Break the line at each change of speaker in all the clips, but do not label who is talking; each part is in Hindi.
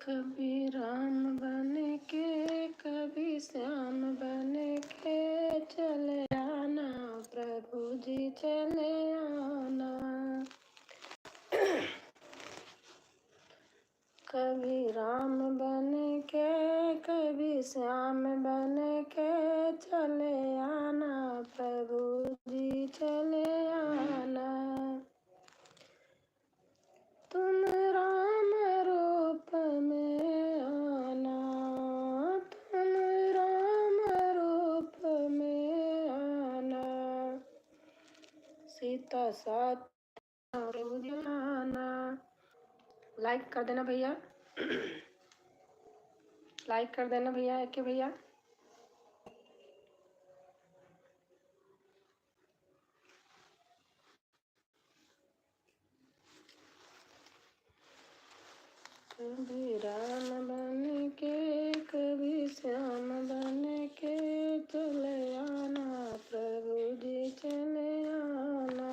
कभी राम बन के कभी श्याम बन के चले आना प्रभु जी चले आना। कभी राम बन के कभी श्याम बन के चले आना प्रभु जी चले आना। तुम राम रूप में आना, तुम राम रूप में आना। सीता साथ आना। लाइक कर देना भैया, लाइक कर देना भैया के भैया। कभी राम बन के कभी श्याम बन के चले आना प्रभु जी चले आना।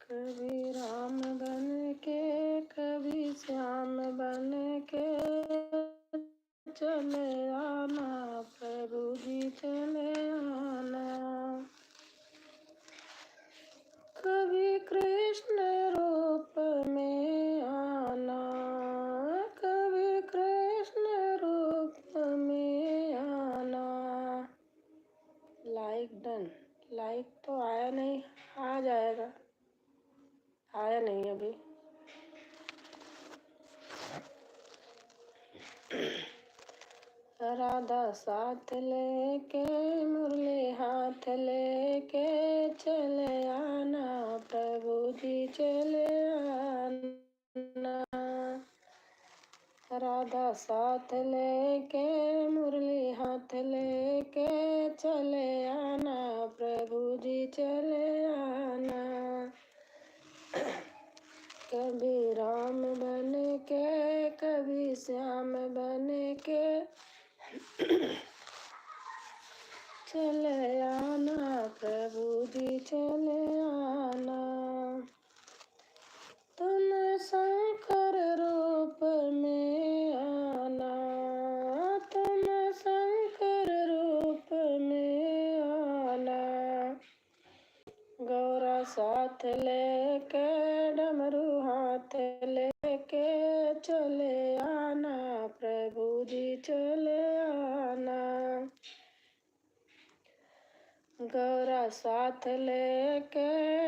कभी राम बन के कभी श्याम बन के चले आना प्रभु जी चले आना। कभी कृष्ण रूप में आना, कभी कृष्ण रूप में आना। लाइक डन, लाइक तो आया नहीं, आ जाएगा, आया नहीं अभी। राधा साथ लेके मुरली हाथ लेके चले आना प्रभु जी चले आना। राधा साथ लेके मुरली हाथ लेके चले आना प्रभु जी चले आना। कभी राम बन के कभी श्याम बन के चले आना प्रभु जी चले आना। तुम शंकर रूप में आना, तुम शंकर रूप में आना। गौरा साथ लेके डमरू हाथ लेके चले आना प्रभु जी चले आना। गौरा साथ लेके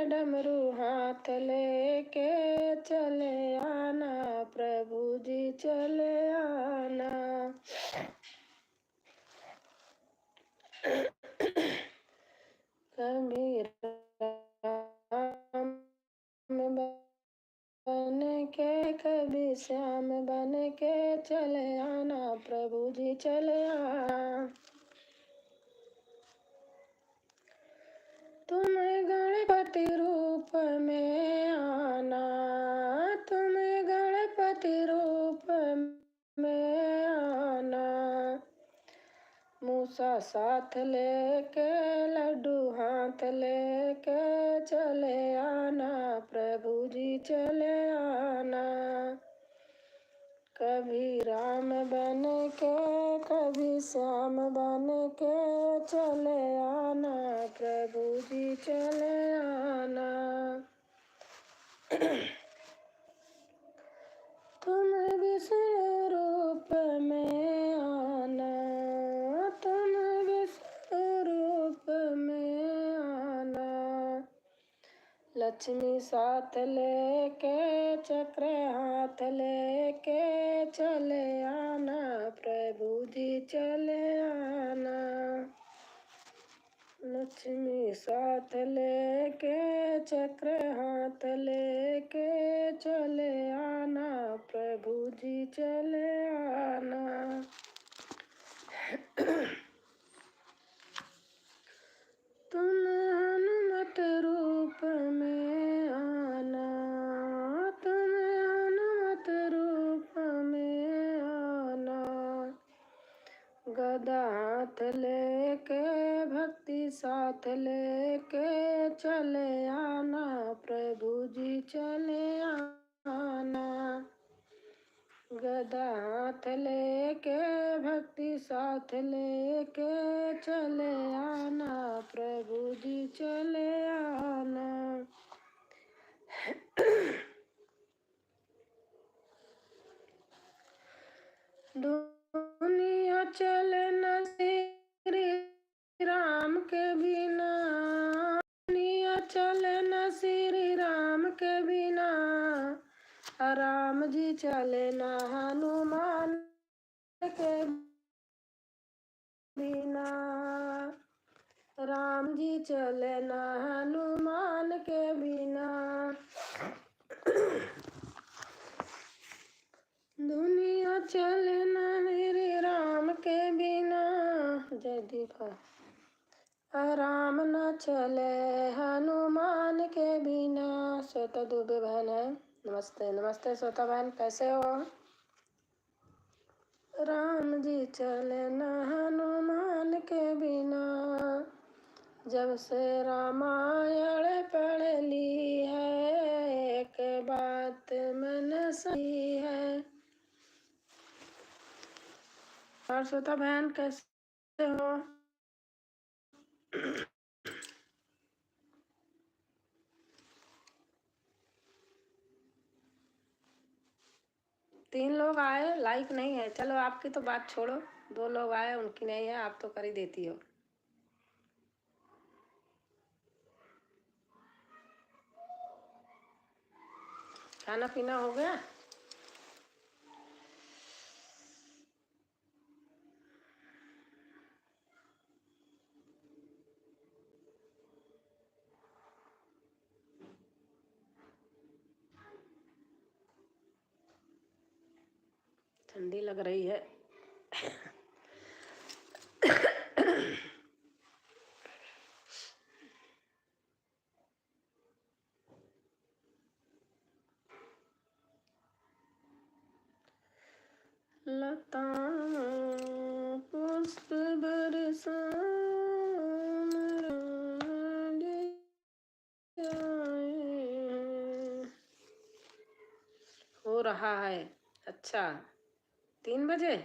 डमरू हाथ लेके चले आना प्रभु जी चले आना। कभी राम बन के कभी श्याम बन के चले आना प्रभु जी चले आना। तुम गणपति रूप में आना, तुम गणपति रूप में आना। मूसा साथ लेके लड्डू हाथ लेके चले आना प्रभु जी चले आना। कभी राम बन के कभी श्याम बन के चले आना प्रभु जी चले आना। तुम विष्णु रूप में आना, तुम विष्णु रूप में आना। लक्ष्मी साथ लेके चक्र हाथ लेके चले आना प्रभु जी चले आना। लक्ष्मी साथ लेके चक्र हाथ लेके चले आना प्रभु जी चले आना। तुम हनुमत रूप में आना, तुम हनुमत रूप में आना। गदा हाथ लेके भक्ति साथ लेके चले आना प्रभु जी चले आना। गदा हाथ लेके भक्ति साथ लेके चले आना प्रभु जी चले आना। दुनिया चले न श्री राम के बिना, दुनिया चले न श्री राम के बिना, राम जी चले न हनुमान के बिना, राम जी चले न हनुमान के बिना। दुनिया चले न मेरे राम के बिना, जय दीपा। राम न चले हनुमान के बिना। श्वेता दुबे बहन है, नमस्ते नमस्ते श्वेता बहन, कैसे हो? राम जी चले न हनुमान के बिना, जब से रामायण पढ़ ली है एक बात मन सही है। और श्वेता बहन कैसे हो? तीन लोग आए, लाइक नहीं है। चलो आपकी तो बात छोड़ो, 2 लोग आए उनकी नहीं है, आप तो कर ही देती हो। खाना पीना हो गया? ठंडी लग रही है। लताओं पुष्प बरसाने हो रहा है। अच्छा, 3 बजे?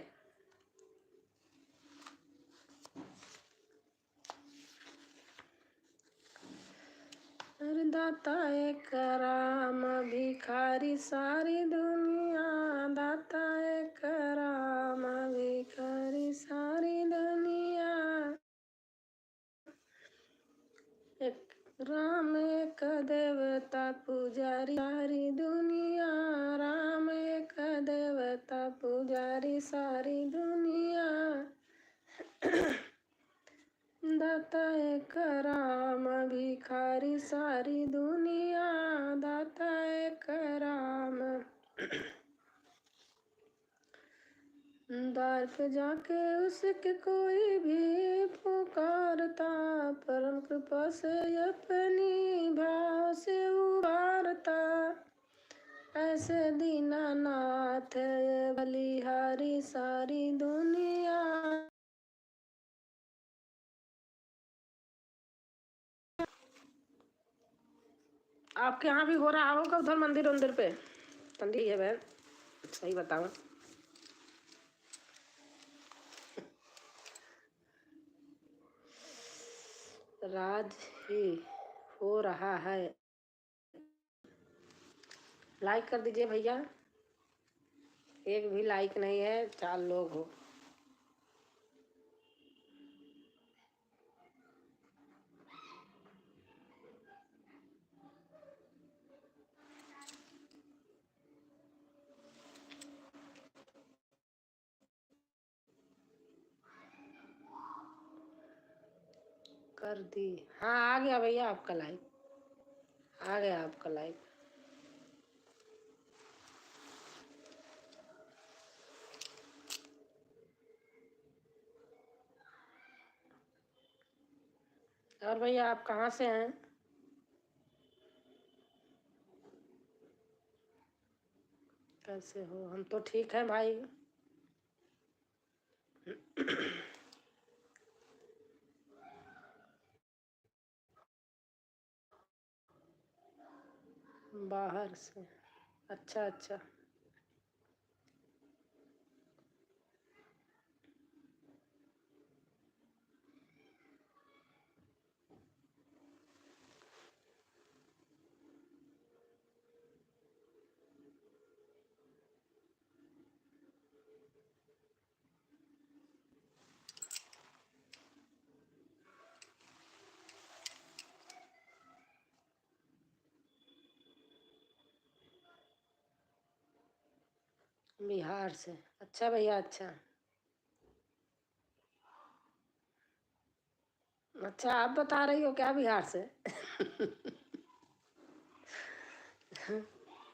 दाता एक राम भिखारी सारी दुनिया, दाता एक राम भिखारी सारी दुनिया, एक राम एक देवता पुजारी सारी दुनिया, राम एक देवता पुजारी सारी दुनिया, दाता एक राम भिखारी सारी दुनिया, दाता एक राम। द्वार पे जाके उसके कोई भी पुकारता, परम कृपा से अपनी भाव से उबारता, ऐसे दीनानाथ बलिहारी सारी दुनिया। आपके यहाँ भी हो रहा होगा उधर मंदिर उंदिर पे? ठंडी है बहन, सही बताऊं। राज ही हो रहा है। लाइक कर दीजिए भैया, एक भी लाइक नहीं है, 4 लोग हो। कर दी, हाँ आ गया भैया आपका लाइक, आ गया आपका लाइक। और भैया आप कहाँ से हैं? कैसे हो? हम तो ठीक हैं भाई। बाहर से? अच्छा अच्छा। बिहार से। अच्छा भैया, अच्छा। अच्छा, आप बता रही हो क्या बिहार से?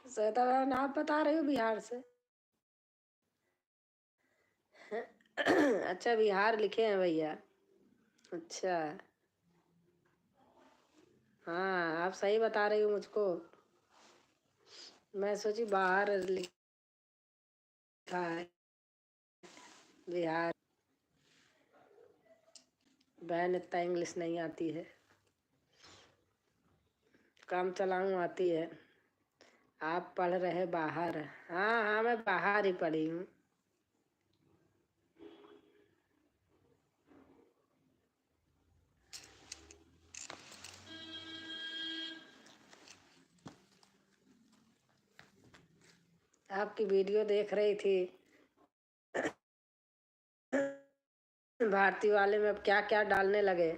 श्वेता बहन, आप बता रही हो बिहार से? अच्छा, बिहार लिखे हैं भैया। अच्छा। हाँ, आप सही बता रही हो मुझको। मैं सोची बाहर लिखा है बिहार। बहन, इतना इंग्लिश नहीं आती है, काम चलाऊं आती है। आप पढ़ रहे बाहर? हाँ हाँ, मैं बाहर ही पढ़ी हूँ। आपकी वीडियो देख रही थी भारती वाले में, अब क्या क्या डालने लगे।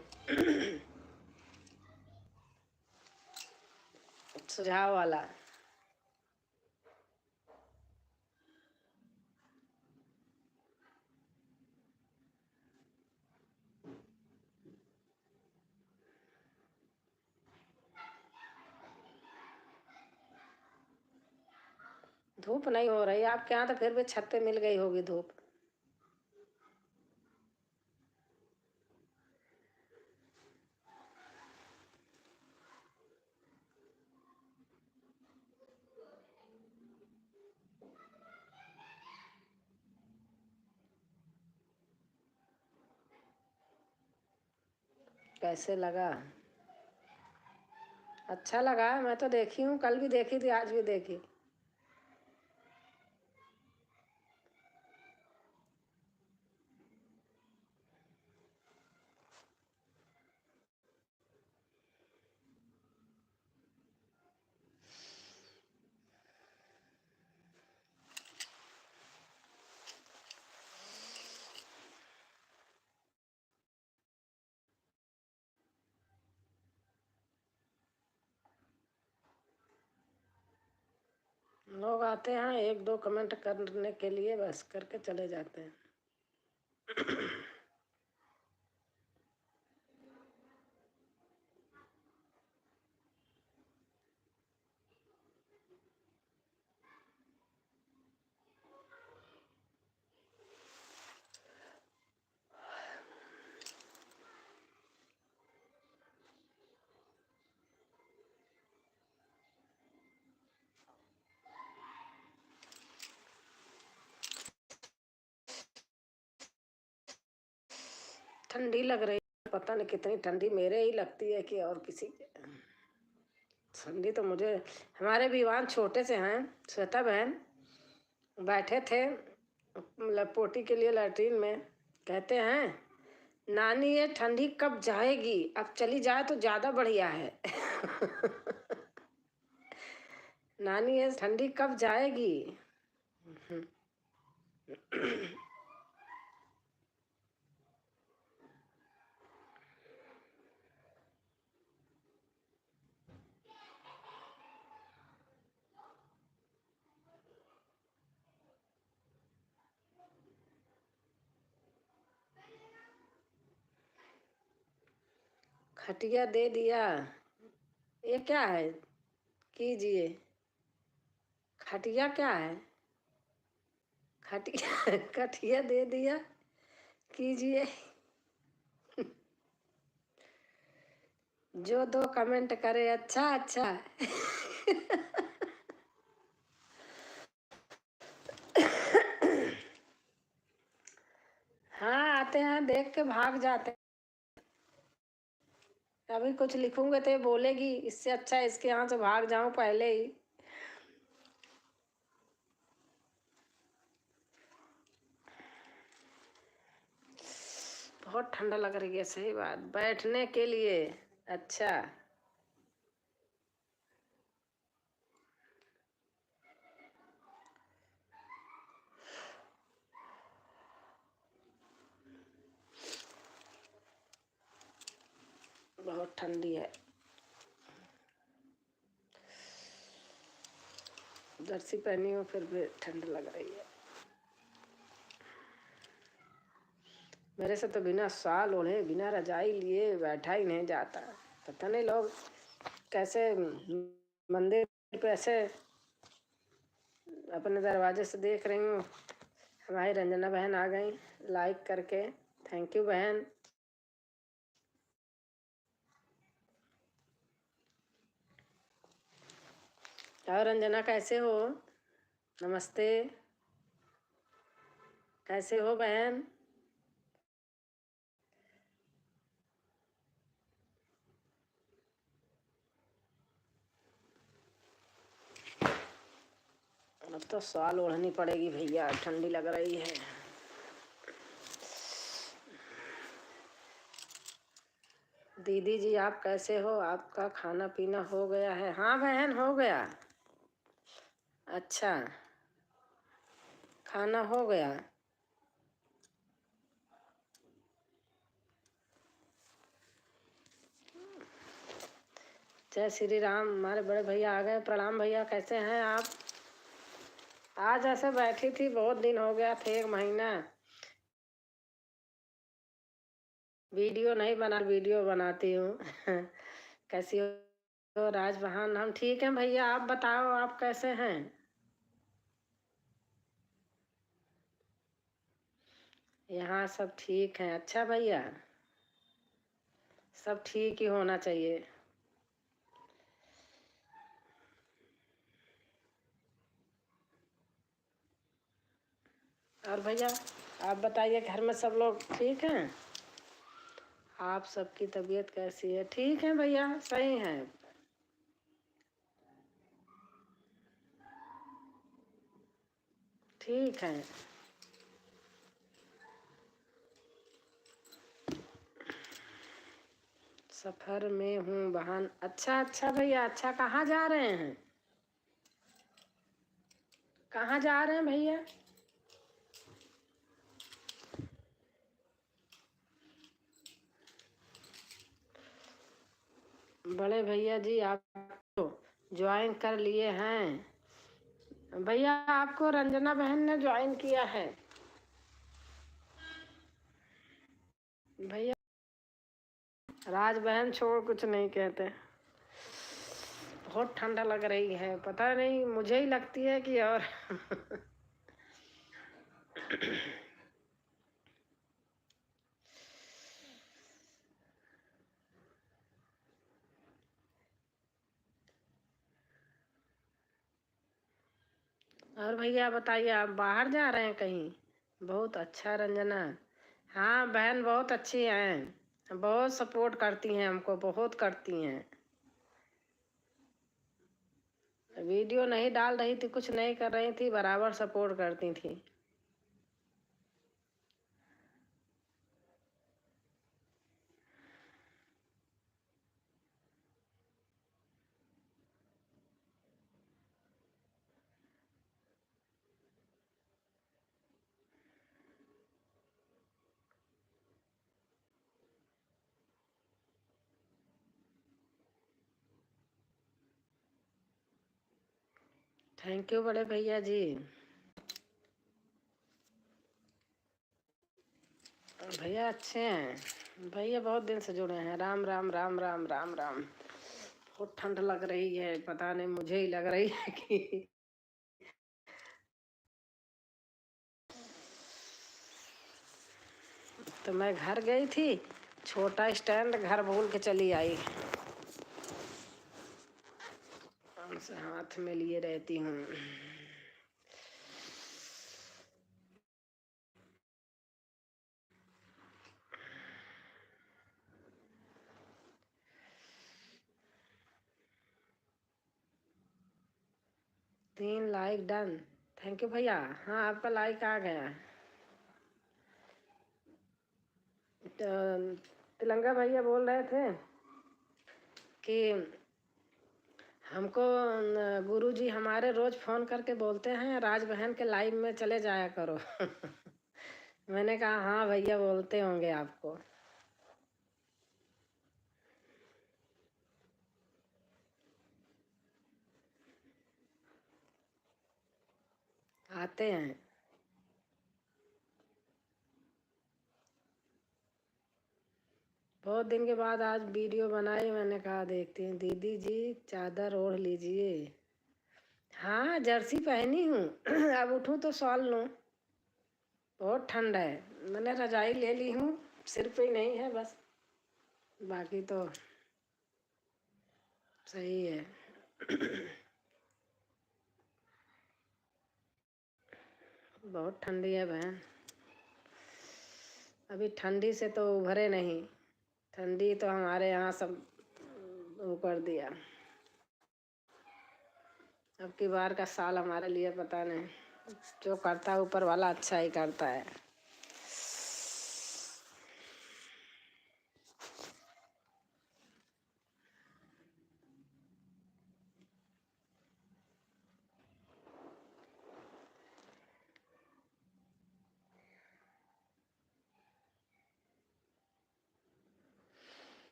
सुझाव वाला। धूप नहीं हो रही आपके यहाँ, तो फिर भी छत पे मिल गई होगी धूप। कैसे लगा? अच्छा लगा, मैं तो देखी हूँ, कल भी देखी थी, आज भी देखी। लोग आते हैं एक दो कमेंट करने के लिए, बस करके चले जाते हैं। ठंडी लग रही है, पता नहीं कितनी ठंडी मेरे ही लगती है कि और किसी के। ठंडी तो मुझे। हमारे विवान छोटे से हैं, श्वेता बहन बैठे थे पोटी के लिए लैट्रीन में, कहते हैं नानी ये ठंडी कब जाएगी, अब चली जाए तो ज्यादा बढ़िया है। नानी ये ठंडी कब जाएगी? खटिया दे दिया। ये क्या है? कीजिए। खटिया क्या है? खटिया खटिया दे दिया, कीजिए। जो दो कमेंट करे अच्छा अच्छा। हाँ, आते हैं देख के भाग जाते हैं। अभी कुछ लिखूंगे तो ये बोलेगी, इससे अच्छा इसके यहाँ से भाग जाऊं पहले ही। बहुत ठंडा लग रही है, सही बात, बैठने के लिए। अच्छा। बहुत ठंडी है। जर्सी पहनी हूँ फिर भी ठंड लग रही है। मेरे से तो बिना शाल ओढ़े बिना रजाई लिए बैठा ही नहीं जाता। पता नहीं लोग कैसे मंदिर पे ऐसे अपने दरवाजे से देख रही हूँ। हमारी रंजना बहन आ गई लाइक करके, थैंक यू बहन। और रंजना कैसे हो? नमस्ते, कैसे हो बहन? अब तो शॉल ओढ़नी पड़ेगी भैया, ठंडी लग रही है। दीदी जी आप कैसे हो? आपका खाना पीना हो गया है? हाँ बहन हो गया। अच्छा, खाना हो गया। जय श्री राम। हमारे बड़े भैया आ गए। प्रणाम भैया, कैसे हैं आप? आज ऐसे बैठी थी, बहुत दिन हो गया थे, 1 महीना वीडियो नहीं बना, वीडियो बनाती हूँ। कैसी हो राज बहन? हम ठीक हैं भैया, आप बताओ आप कैसे हैं? यहाँ सब ठीक हैं। अच्छा भैया, सब ठीक ही होना चाहिए। और भैया आप बताइए, घर में सब लोग ठीक हैं? आप सबकी तबीयत कैसी है? ठीक है भैया, सही है। ठीक है। सफर में हूँ बहन। अच्छा अच्छा भैया, अच्छा कहाँ जा रहे हैं? कहाँ जा रहे हैं भैया? बड़े भैया जी आप तो ज्वाइन कर लिए हैं। भैया आपको रंजना बहन ने ज्वाइन किया है। भैया राज बहन छोड़ कुछ नहीं कहते। बहुत ठंडा लग रही है, पता नहीं मुझे ही लगती है कि और और भैया बताइए, आप बाहर जा रहे हैं कहीं? बहुत अच्छा रंजना। हाँ बहन बहुत अच्छी हैं, बहुत सपोर्ट करती हैं हमको, बहुत करती हैं। वीडियो नहीं डाल रही थी, कुछ नहीं कर रही थी, बराबर सपोर्ट करती थी। थैंक यू बड़े भैया जी। भैया अच्छे हैं, भैया बहुत दिन से जुड़े हैं। राम राम राम राम राम राम। बहुत ठंड लग रही है, पता नहीं मुझे ही लग रही है कि तो मैं घर गई थी, छोटा स्टैंड घर भूल के चली आई। उनसे हाथ में लिए रहती हूँ। तीन लाइक डन, थैंक यू भैया। हाँ आपका लाइक आ गया। तो तिलंगा भैया बोल रहे थे कि हमको गुरुजी हमारे रोज फोन करके बोलते हैं राज बहन के लाइव में चले जाया करो। मैंने कहा हाँ भैया बोलते होंगे आपको। आते हैं। बहुत दिन के बाद आज वीडियो बनाई, मैंने कहा देखती हैं। दीदी जी चादर ओढ़ लीजिए। हाँ जर्सी पहनी हूँ। अब उठूँ तो शॉल लूँ, बहुत ठंड है। मैंने रजाई ले ली हूँ, सिर पे ही नहीं है बस, बाकी तो सही है। बहुत ठंडी है बहन, अभी ठंडी से तो उभरे नहीं। ठंडी तो हमारे यहाँ सब वो कर दिया। अब की बार का साल हमारे लिए पता नहीं, जो करता है ऊपर वाला अच्छा ही करता है।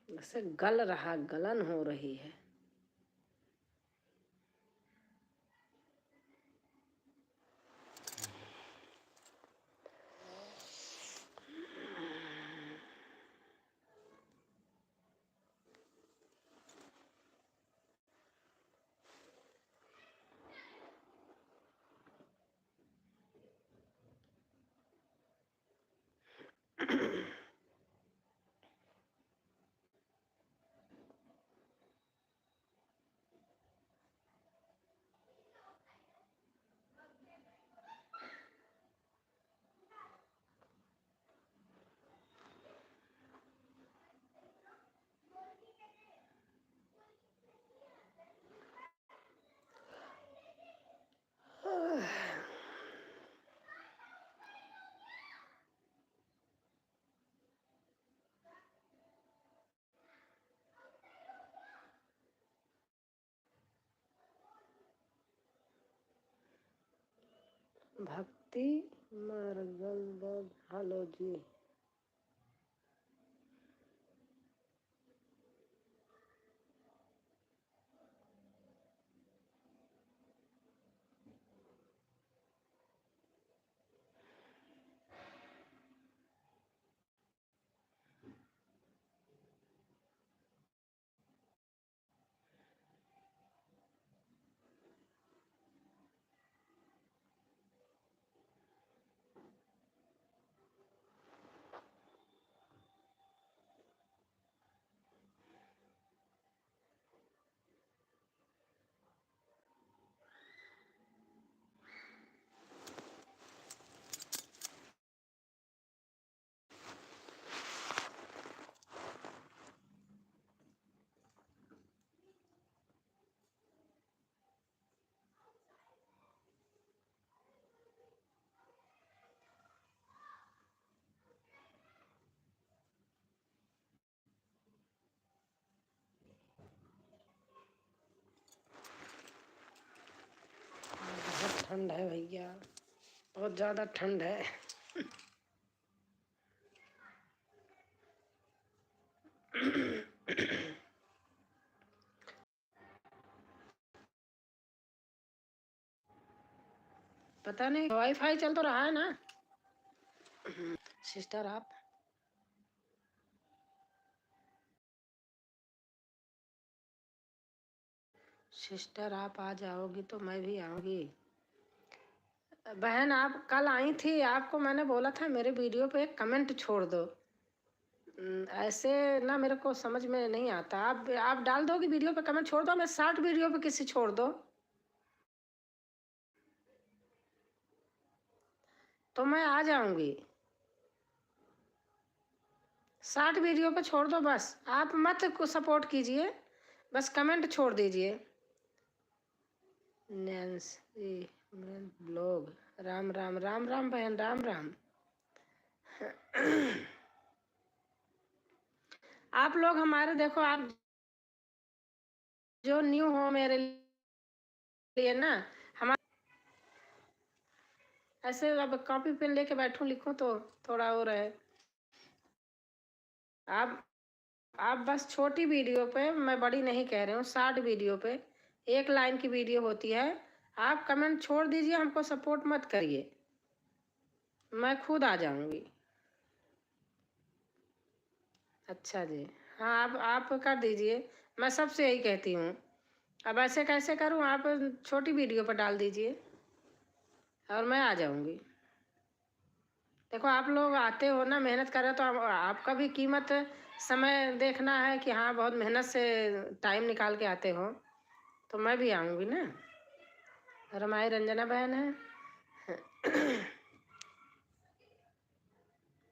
जैसे गल रहा, गलन हो रही है। भक्ति मरगल, हेलो जी। बहुत ठंड है भैया, बहुत ज़्यादा ठंड है। पता नहीं, वाईफाई चल तो रहा है ना। सिस्टर आप आ जाओगी तो मैं भी आऊँगी। बहन आप कल आई थी, आपको मैंने बोला था मेरे वीडियो पे एक कमेंट छोड़ दो। ऐसे ना मेरे को समझ में नहीं आता। आप डाल दोगी वीडियो पे कमेंट छोड़ दो, मैं शॉर्ट वीडियो पे किसी छोड़ दो तो मैं आ जाऊंगी। शॉर्ट वीडियो पे छोड़ दो बस, आप मत को सपोर्ट कीजिए, बस कमेंट छोड़ दीजिए। नैन्सी ब्लॉग, राम राम राम राम बहन, राम राम। आप लोग हमारे देखो, आप जो न्यू हो मेरे लिए ना, हमारे ऐसे अब कॉपी पेन लेके बैठूं लिखूं तो थोड़ा और है। आप आप बस छोटी वीडियो पे, मैं बड़ी नहीं कह रही हूँ, 60 वीडियो पे 1 लाइन की वीडियो होती है, आप कमेंट छोड़ दीजिए, हमको सपोर्ट मत करिए, मैं खुद आ जाऊंगी। अच्छा जी, हाँ आप कर दीजिए, मैं सबसे यही कहती हूँ। अब ऐसे कैसे करूँ, आप छोटी वीडियो पर डाल दीजिए और मैं आ जाऊंगी। देखो आप लोग आते हो ना, मेहनत कर रहे हो, तो आपका भी कीमत समय देखना है कि हाँ बहुत मेहनत से टाइम निकाल के आते हो, तो मैं भी आऊँगी ना। और हमारी रंजना बहन है।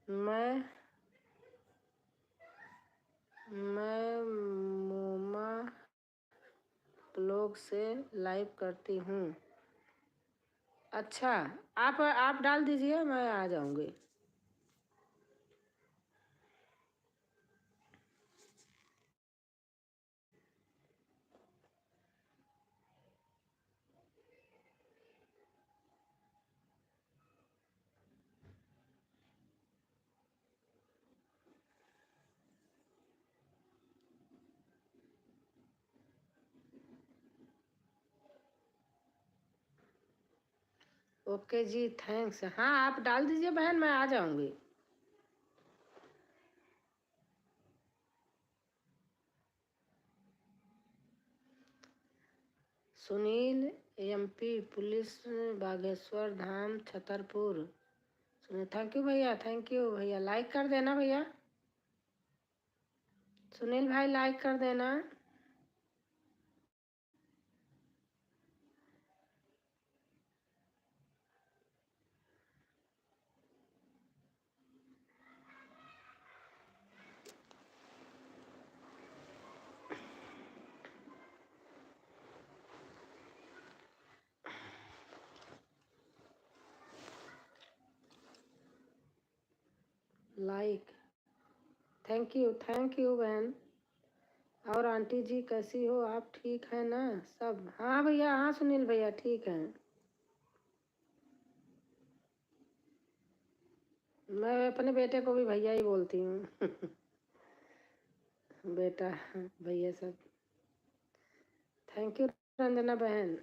मैं मैं मोमा ब्लॉग से लाइव करती हूँ। अच्छा, आप डाल दीजिए, मैं आ जाऊँगी। ओके जी, थैंक्स। हाँ आप डाल दीजिए बहन, मैं आ जाऊँगी। Sunil, MP police, Bageshwar Dham, Chhatarpur. सुनिए, थैंक यू भैया, थैंक यू भैया, लाइक कर देना भैया। सुनील भाई लाइक कर देना। लाइक, थैंक यू बहन। और आंटी जी कैसी हो आप, ठीक है ना सब? हाँ भैया, हाँ सुनील भैया ठीक है। मैं अपने बेटे को भी भैया ही बोलती हूँ। बेटा, भैया सब। थैंक यू रंजना बहन।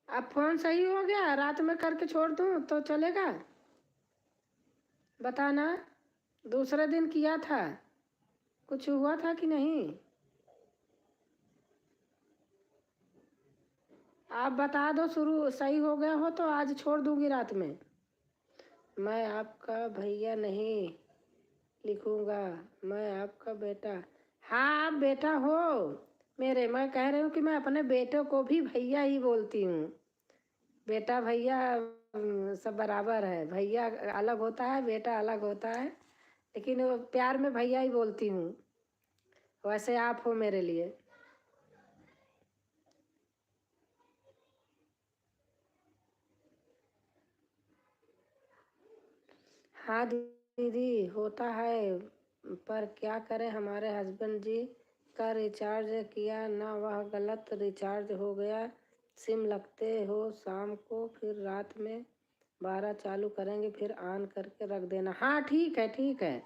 अब फोन सही हो गया, रात में करके छोड़ दूँ तो चलेगा? बताना। दूसरे दिन किया था, कुछ हुआ था कि नहीं? आप बता दो, शुरू सही हो गया हो तो आज छोड़ दूंगी रात में। मैं आपका भैया नहीं लिखूंगा, मैं आपका बेटा। हाँ आप बेटा हो मेरे, मैं कह रही हूँ कि मैं अपने बेटे को भी भैया ही बोलती हूँ। बेटा भैया सब बराबर है, भैया अलग होता है, बेटा अलग होता है, लेकिन वो प्यार में भैया ही बोलती हूँ। वैसे आप हो मेरे लिए। हाँ दीदी होता है, पर क्या करें, हमारे हस्बैंड जी का रिचार्ज किया ना, वह गलत रिचार्ज हो गया। सिम लगते हो शाम को, फिर रात में 12 चालू करेंगे, फिर ऑन करके रख देना। हाँ ठीक है ठीक है।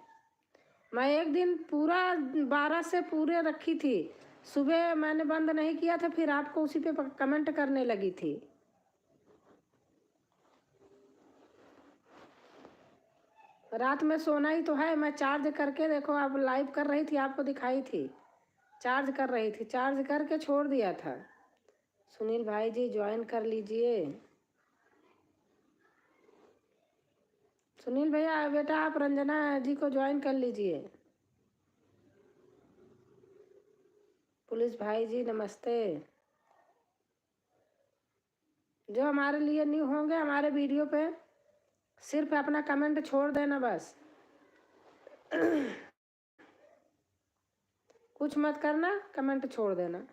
मैं एक दिन पूरा 12 से पूरे रखी थी, सुबह मैंने बंद नहीं किया था, फिर आपको उसी पे कमेंट करने लगी थी। रात में सोना ही तो है, मैं चार्ज करके, देखो आप लाइव कर रही थी, आपको दिखाई थी, चार्ज कर रही थी, चार्ज करके छोड़ दिया था। सुनील भाई जी ज्वाइन कर लीजिए। सुनील भैया बेटा आप रंजना जी को ज्वाइन कर लीजिए। पुलिस भाई जी नमस्ते। जो हमारे लिए न्यू होंगे हमारे वीडियो पे, सिर्फ अपना कमेंट छोड़ देना बस। कुछ मत करना, कमेंट छोड़ देना।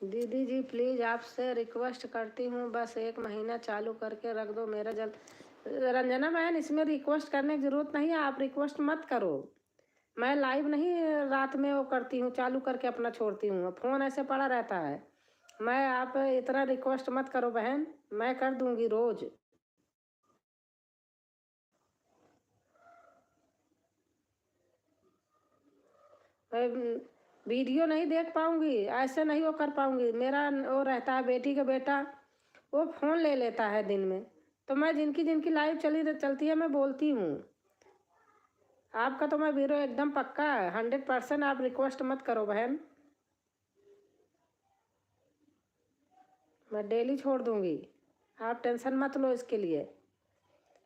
दीदी जी प्लीज़ आपसे रिक्वेस्ट करती हूँ, बस 1 महीना चालू करके रख दो, मेरा जल्द। रंजना बहन, इसमें रिक्वेस्ट करने की ज़रूरत नहीं है, आप रिक्वेस्ट मत करो। मैं लाइव नहीं रात में वो करती हूँ, चालू करके अपना छोड़ती हूँ, फ़ोन ऐसे पड़ा रहता है। मैं आप इतना रिक्वेस्ट मत करो बहन, मैं कर दूँगी रोज़। मैं वीडियो नहीं देख पाऊँगी, ऐसे नहीं वो कर पाऊँगी। मेरा वो रहता है बेटी का बेटा, वो फ़ोन ले लेता है दिन में, तो मैं जिनकी जिनकी लाइव चलती है मैं बोलती हूँ। आपका तो मैं वीडियो एकदम पक्का 100% आप रिक्वेस्ट मत करो बहन, मैं डेली छोड़ दूँगी, आप टेंशन मत लो इसके लिए।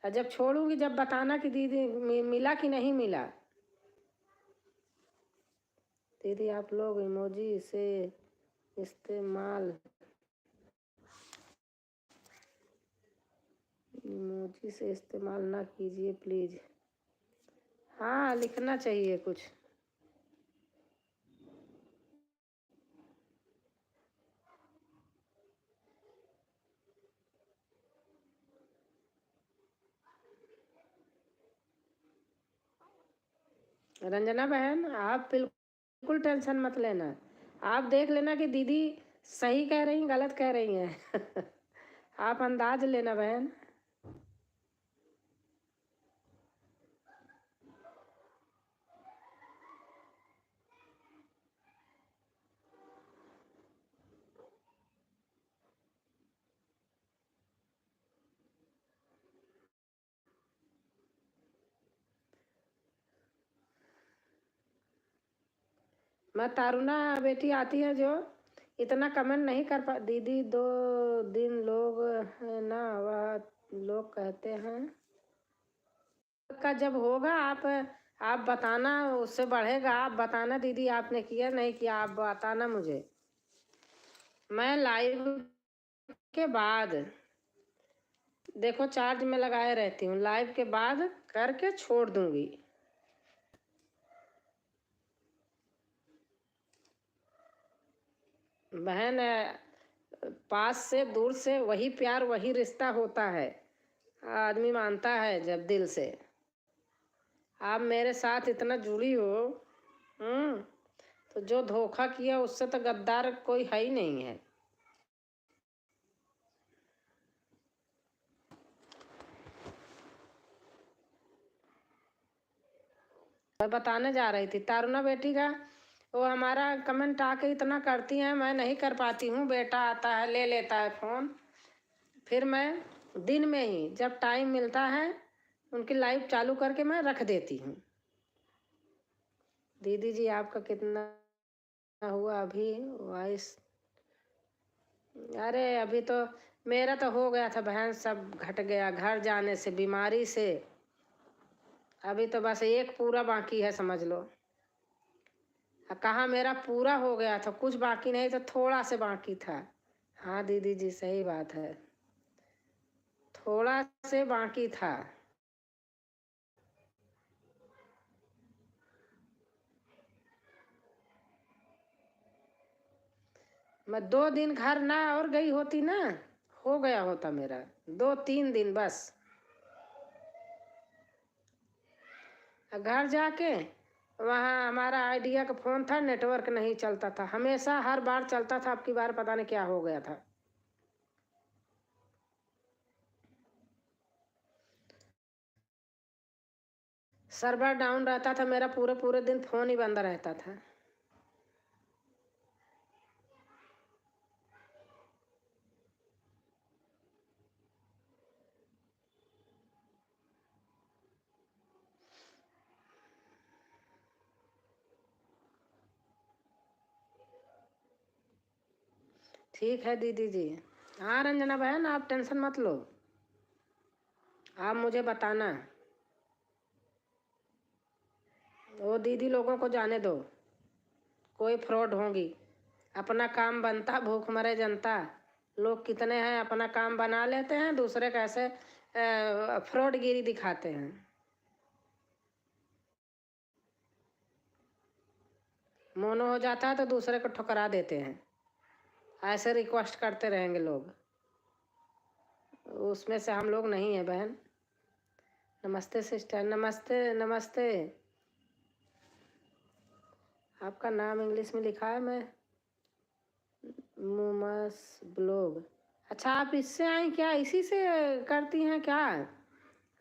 और जब छोड़ूँगी जब बताना कि दीदी मिला कि नहीं मिला। दीदी आप लोग इमोजी से इस्तेमाल ना कीजिए प्लीज़। हाँ, लिखना चाहिए कुछ। रंजना बहन, आप बिल्कुल टेंशन मत लेना, आप देख लेना कि दीदी सही कह रही हैं गलत कह रही हैं। आप अंदाज लेना बहन। मैं तारुना बेटी आती है जो इतना कमेंट नहीं कर पा दीदी, 2 दिन लोग है ना, वह लोग कहते हैं का जब होगा आप बताना, उससे बढ़ेगा आप बताना दीदी, आपने किया नहीं किया आप बताना मुझे। मैं लाइव के बाद देखो चार्ज में लगाए रहती हूँ, लाइव के बाद करके छोड़ दूंगी। बहन, पास से दूर से वही प्यार वही रिश्ता होता है, आदमी मानता है जब दिल से। आप मेरे साथ इतना जुड़ी हो, तो जो धोखा किया उससे तो गद्दार कोई है ही नहीं है। मैं बताने जा रही थी तारुना बेटी का, वो हमारा कमेंट आके इतना करती हैं, मैं नहीं कर पाती हूँ, बेटा आता है ले लेता है फ़ोन, फिर मैं दिन में ही जब टाइम मिलता है उनकी लाइव चालू करके मैं रख देती हूँ। दीदी जी आपका कितना हुआ अभी वॉइस? अरे अभी तो मेरा तो हो गया था बहन, सब घट गया घर जाने से, बीमारी से। अभी तो बस एक पूरा बाकी है समझ लो। कहाँ मेरा पूरा हो गया था, कुछ बाकी नहीं तो थोड़ा से बाकी था। हाँ दीदी जी सही बात है, थोड़ा से बाकी था। मैं 2 दिन घर ना और गई होती ना, हो गया होता मेरा 2-3 दिन बस। घर जाके वहाँ हमारा आइडिया का फ़ोन था, नेटवर्क नहीं चलता था, हमेशा हर बार चलता था, अब की बार पता नहीं क्या हो गया था। सर्वर डाउन रहता था मेरा, पूरे पूरे दिन फ़ोन ही बंद रहता था। ठीक है दीदी जी। हाँ रंजना बहन, आप टेंशन मत लो, आप मुझे बताना। वो दीदी लोगों को जाने दो, कोई फ्रॉड होंगी, अपना काम बनता भूख मरे जनता। लोग कितने हैं अपना काम बना लेते हैं, दूसरे कैसे फ्रॉडगिरी दिखाते हैं। मोनो हो जाता है तो दूसरे को ठुकरा देते हैं, ऐसे रिक्वेस्ट करते रहेंगे लोग, उसमें से हम लोग नहीं है बहन। नमस्ते सिस्टर, नमस्ते नमस्ते। आपका नाम इंग्लिश में लिखा है, मैं मुमस ब्लॉग। अच्छा, आप इससे आई क्या? इसी से करती हैं क्या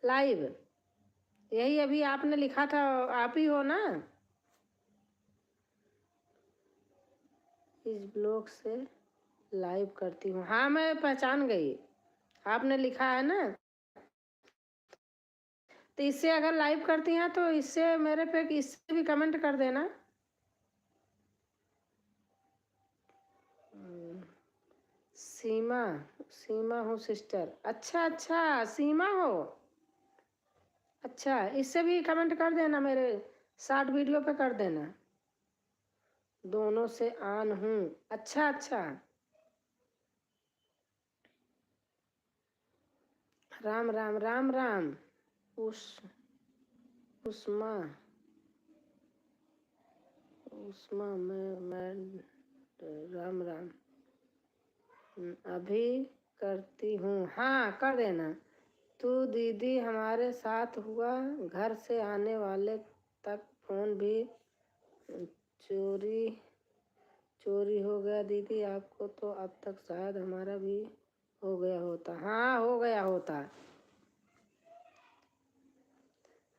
लाइव? यही अभी आपने लिखा था, आप ही हो ना? इस ब्लॉग से लाइव करती हूँ। हाँ, मैं पहचान गई, आपने लिखा है ना। तो इससे अगर लाइव करती हैं तो इससे मेरे पे इससे भी कमेंट कर देना। सीमा, सीमा हूँ सिस्टर। अच्छा अच्छा, सीमा हो। अच्छा, इससे भी कमेंट कर देना, मेरे शॉर्ट वीडियो पे कर देना। दोनों से ऑन हूँ। अच्छा अच्छा। राम राम राम राम। उस उस्मा उस्मा मैं राम राम। अभी करती हूँ। हाँ, कर देना। तू दीदी हमारे साथ हुआ, घर से आने वाले तक फोन भी चोरी चोरी हो गया दीदी। आपको तो अब तक शायद हमारा भी हो गया होता। हाँ, हो गया होता।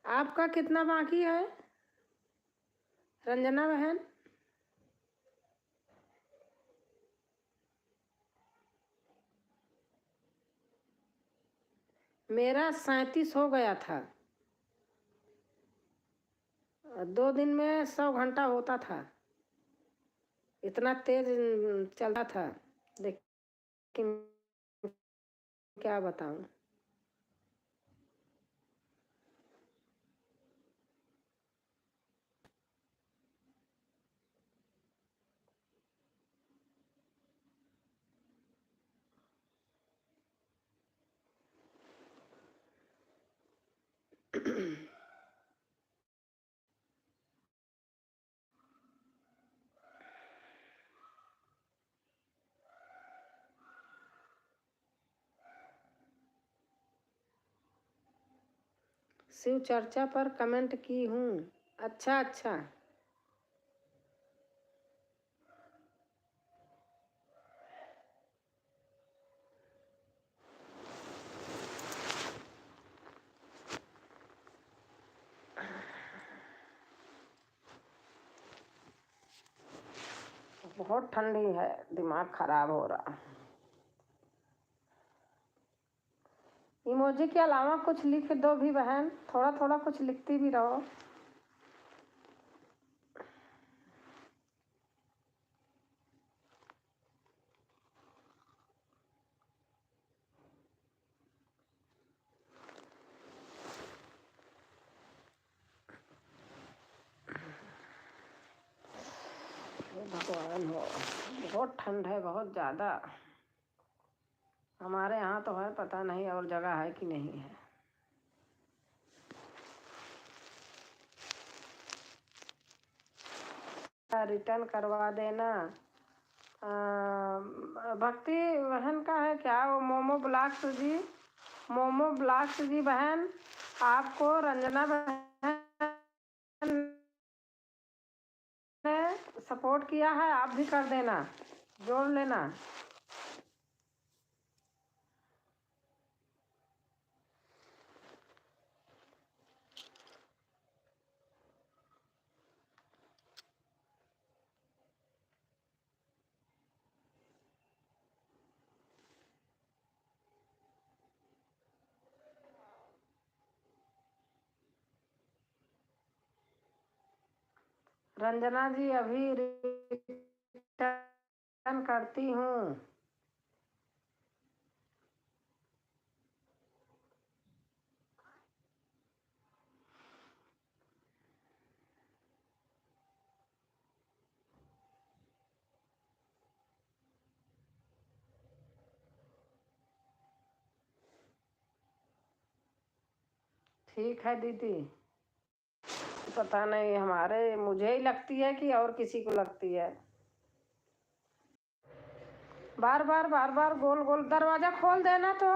आपका कितना बाकी है रंजना बहन? मेरा 37 हो गया था। 2 दिन में 100 घंटा होता था। इतना तेज चलता था, लेकिन क्या बताऊं। शिव चर्चा पर कमेंट की हूँ। अच्छा अच्छा। बहुत ठंडी है, दिमाग खराब हो रहा। इमोजी के अलावा कुछ लिख दो भी बहन, थोड़ा थोड़ा कुछ लिखती भी रहो। भगवान हो, बहुत ठंड है, बहुत ज़्यादा। हमारे यहाँ तो है, पता नहीं और जगह है कि नहीं है। रिटर्न करवा देना। भक्ति बहन का है क्या वो? मोमो ब्लॉग्स जी, मोमो ब्लॉग्स जी बहन, आपको रंजना बहन ने सपोर्ट किया है, आप भी कर देना, जोड़ लेना। रंजना जी, अभी रिटर्न करती हूँ। ठीक है दीदी। पता नहीं, हमारे मुझे ही लगती है कि और किसी को लगती है। बार बार गोल गोल। दरवाजा खोल देना तो।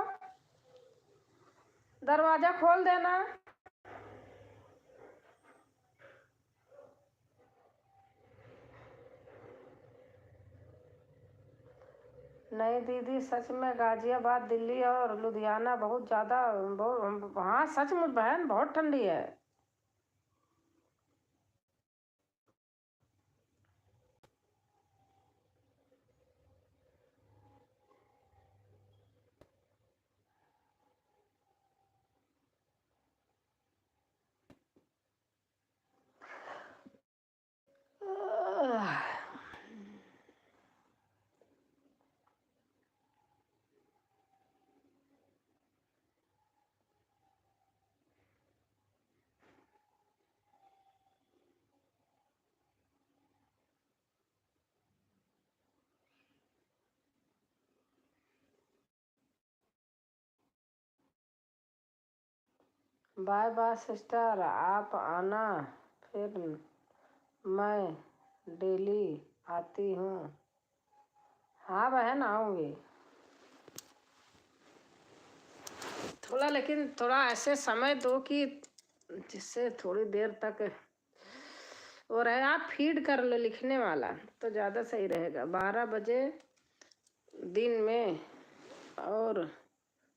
दरवाजा खोल देना। नहीं दीदी, सच में गाजियाबाद, दिल्ली और लुधियाना बहुत ज़्यादा, हाँ सचमुच बहन बहुत ठंडी है। बाय बाय सिस्टर, आप आना फिर, मैं डेली आती हूँ। हाँ बहन आऊँगी। थोड़ा, लेकिन थोड़ा ऐसे समय दो कि जिससे थोड़ी देर तक वो रहे। आप फीड कर लो लिखने वाला तो ज़्यादा सही रहेगा। 12 बजे दिन में और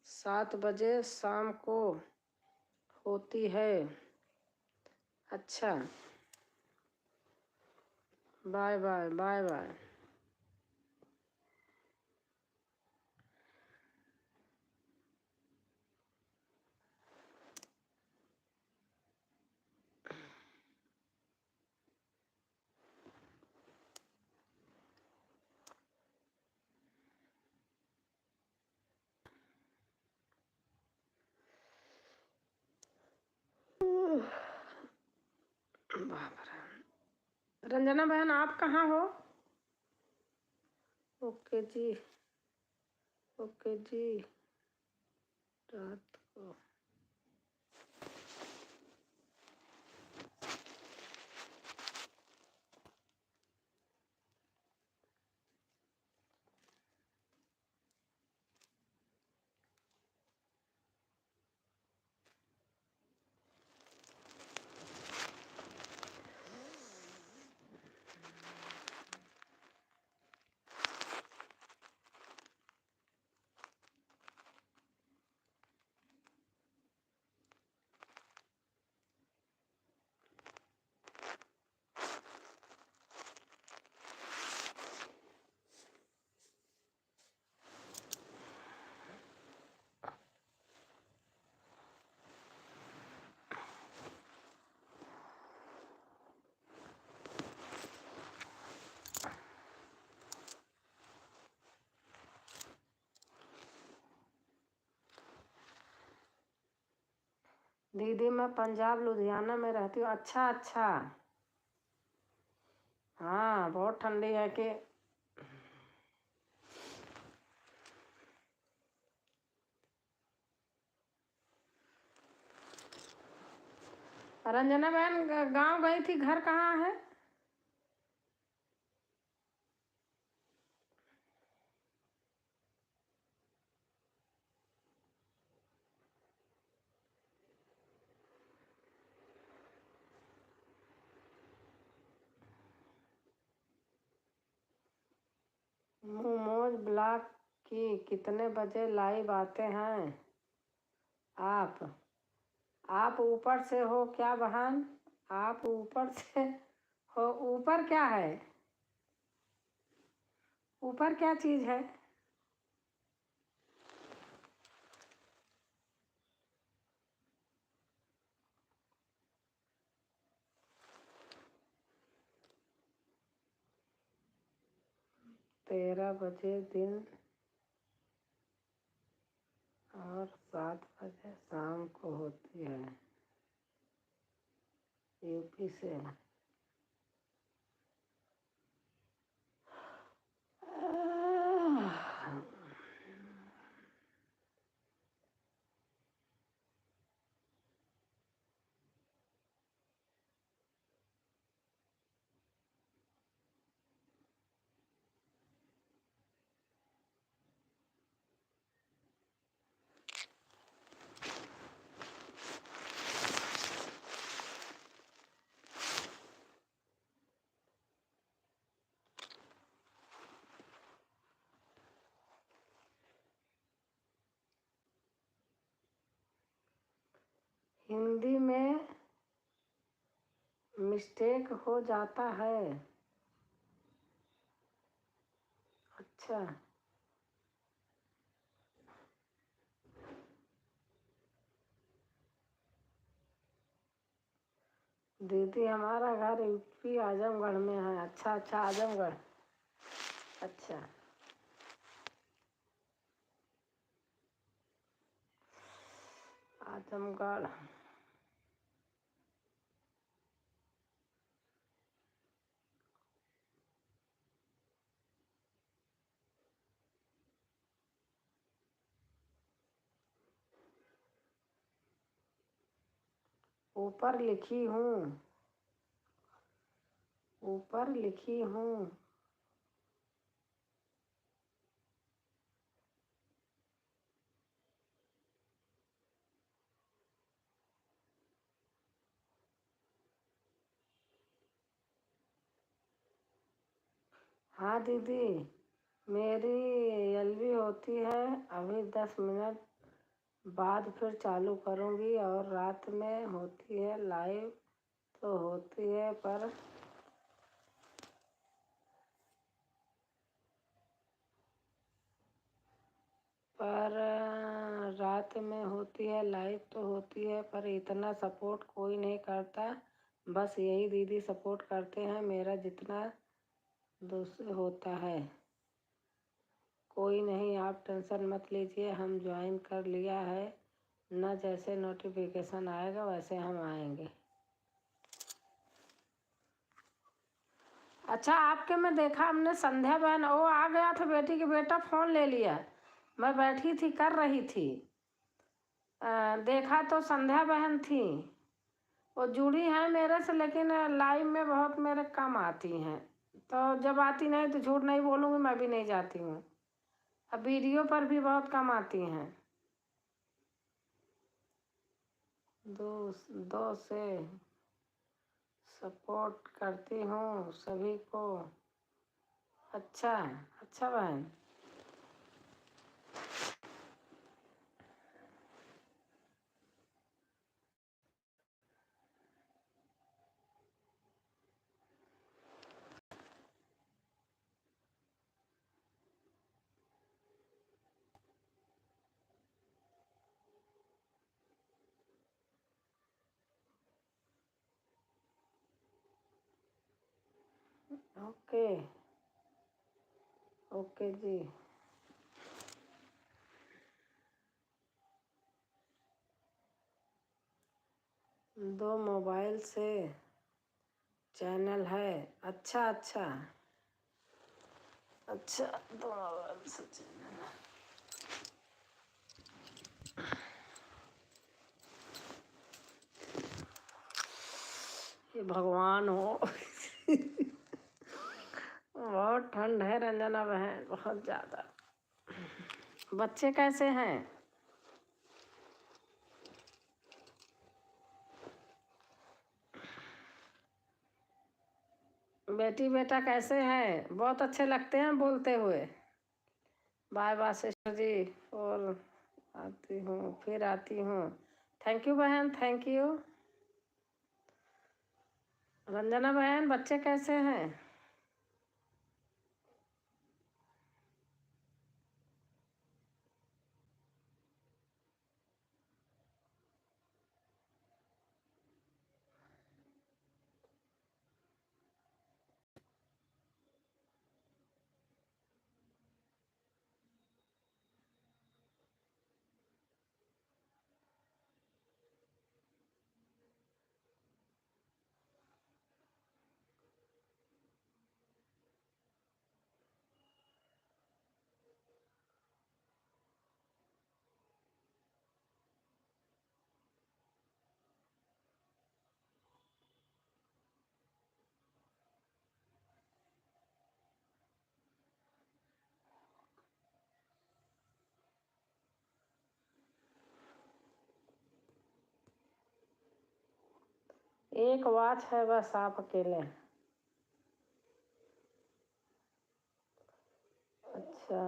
7 बजे शाम को होती है। अच्छा, बाय बाय बाय बाय। बाप रे। रंजना बहन आप कहाँ हो? ओके जी, ओके जी, रात को। दीदी मैं पंजाब लुधियाना में रहती हूँ। अच्छा अच्छा, हाँ बहुत ठंडी है कि। रंजना बहन गांव गई थी, घर कहाँ है? मोमोज ब्लॉक की कितने बजे लाइव आते हैं आप? आप ऊपर से हो क्या बहन? आप ऊपर से हो? ऊपर क्या है? ऊपर क्या चीज़ है? तेरह बजे दिन और 7 बजे शाम को होती है। यूपी से। हिंदी में मिस्टेक हो जाता है। अच्छा, दीदी हमारा घर यूपी आजमगढ़ में है। अच्छा अच्छा, आजमगढ़। अच्छा, आजमगढ़। ऊपर लिखी हूँ, ऊपर लिखी हूँ। हाँ दीदी, मेरी एलवी होती है। अभी 10 मिनट बाद फिर चालू करूँगी। और रात में होती है लाइव, तो होती है पर रात में होती है लाइव, तो होती है पर इतना सपोर्ट कोई नहीं करता। बस यही दीदी सपोर्ट करते हैं मेरा जितना दूसरे होता है। कोई नहीं, आप टेंशन मत लीजिए, हम ज्वाइन कर लिया है ना। जैसे नोटिफिकेशन आएगा वैसे हम आएंगे। अच्छा, आपके में देखा हमने संध्या बहन, वो आ गया था बेटी के बेटा, फ़ोन ले लिया। मैं बैठी थी कर रही थी। देखा तो संध्या बहन थी। वो जुड़ी हैं मेरे से, लेकिन लाइव में बहुत मेरे कम आती हैं। तो जब आती नहीं तो झूठ नहीं बोलूँगी, मैं भी नहीं जाती हूँ। अब वीडियो पर भी बहुत कम आती हैं। दो दो से सपोर्ट करती हूँ सभी को। अच्छा अच्छा बहन। ओके ओके जी। 2 मोबाइल से चैनल है। अच्छा अच्छा अच्छा, 2 मोबाइल से चैनल है। ये भगवान हो। बहुत ठंड है रंजना बहन, बहुत ज़्यादा। बच्चे कैसे हैं? बेटी बेटा कैसे हैं? बहुत अच्छे लगते हैं बोलते हुए। बाय बाय सिस्टर जी। और आती हूँ, फिर आती हूँ। थैंक यू बहन, थैंक यू। रंजना बहन, बच्चे कैसे हैं? एक वॉच है बस, आप अकेले। अच्छा,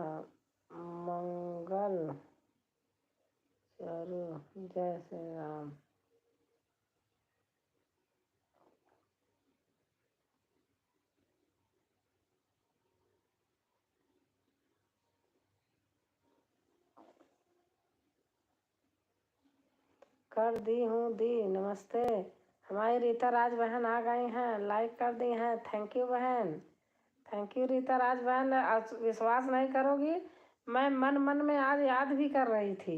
मंगल। चलो, जय श्री राम। कर दी हूँ दी। नमस्ते। हमारी रीता राज बहन आ गई हैं, लाइक कर दी हैं। थैंक यू बहन, थैंक यू रीता राज बहन। आज विश्वास नहीं करोगी, मैं मन मन में आज याद भी कर रही थी।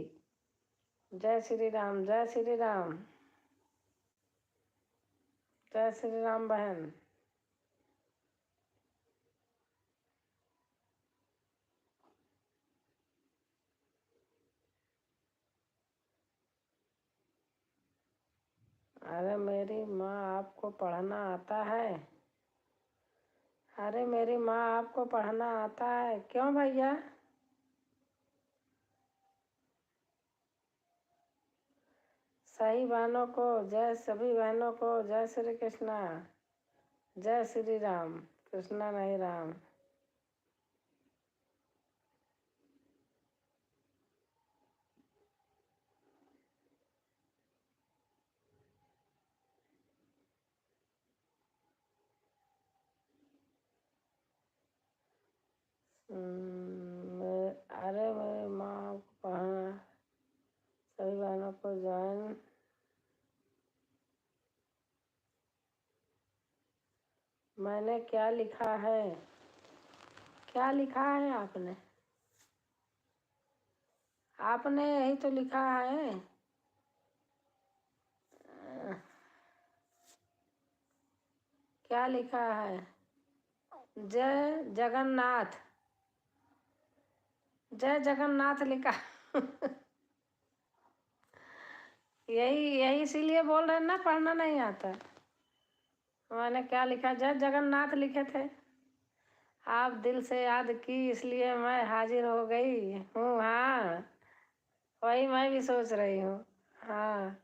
जय श्री राम, जय श्री राम, जय श्री राम बहन। अरे मेरी माँ आपको पढ़ना आता है? अरे मेरी माँ आपको पढ़ना आता है? क्यों भैया? सही बहनों को जय, सभी बहनों को जय श्री कृष्णा, जय श्री राम। कृष्णा नहीं राम। अरे मेरी माँ को पढ़ना, सभी बहनों को ज्वाइन। मैंने क्या लिखा है? क्या लिखा है आपने? आपने यही तो लिखा है। क्या लिखा है? जय जगन्नाथ, जय जगन्नाथ लिखा। यही यही इसीलिए बोल रहे हैं ना, पढ़ना नहीं आता। मैंने क्या लिखा? जय जगन्नाथ लिखे थे। आप दिल से याद की इसलिए मैं हाजिर हो गई हूँ। हाँ, वही मैं भी सोच रही हूँ। हाँ,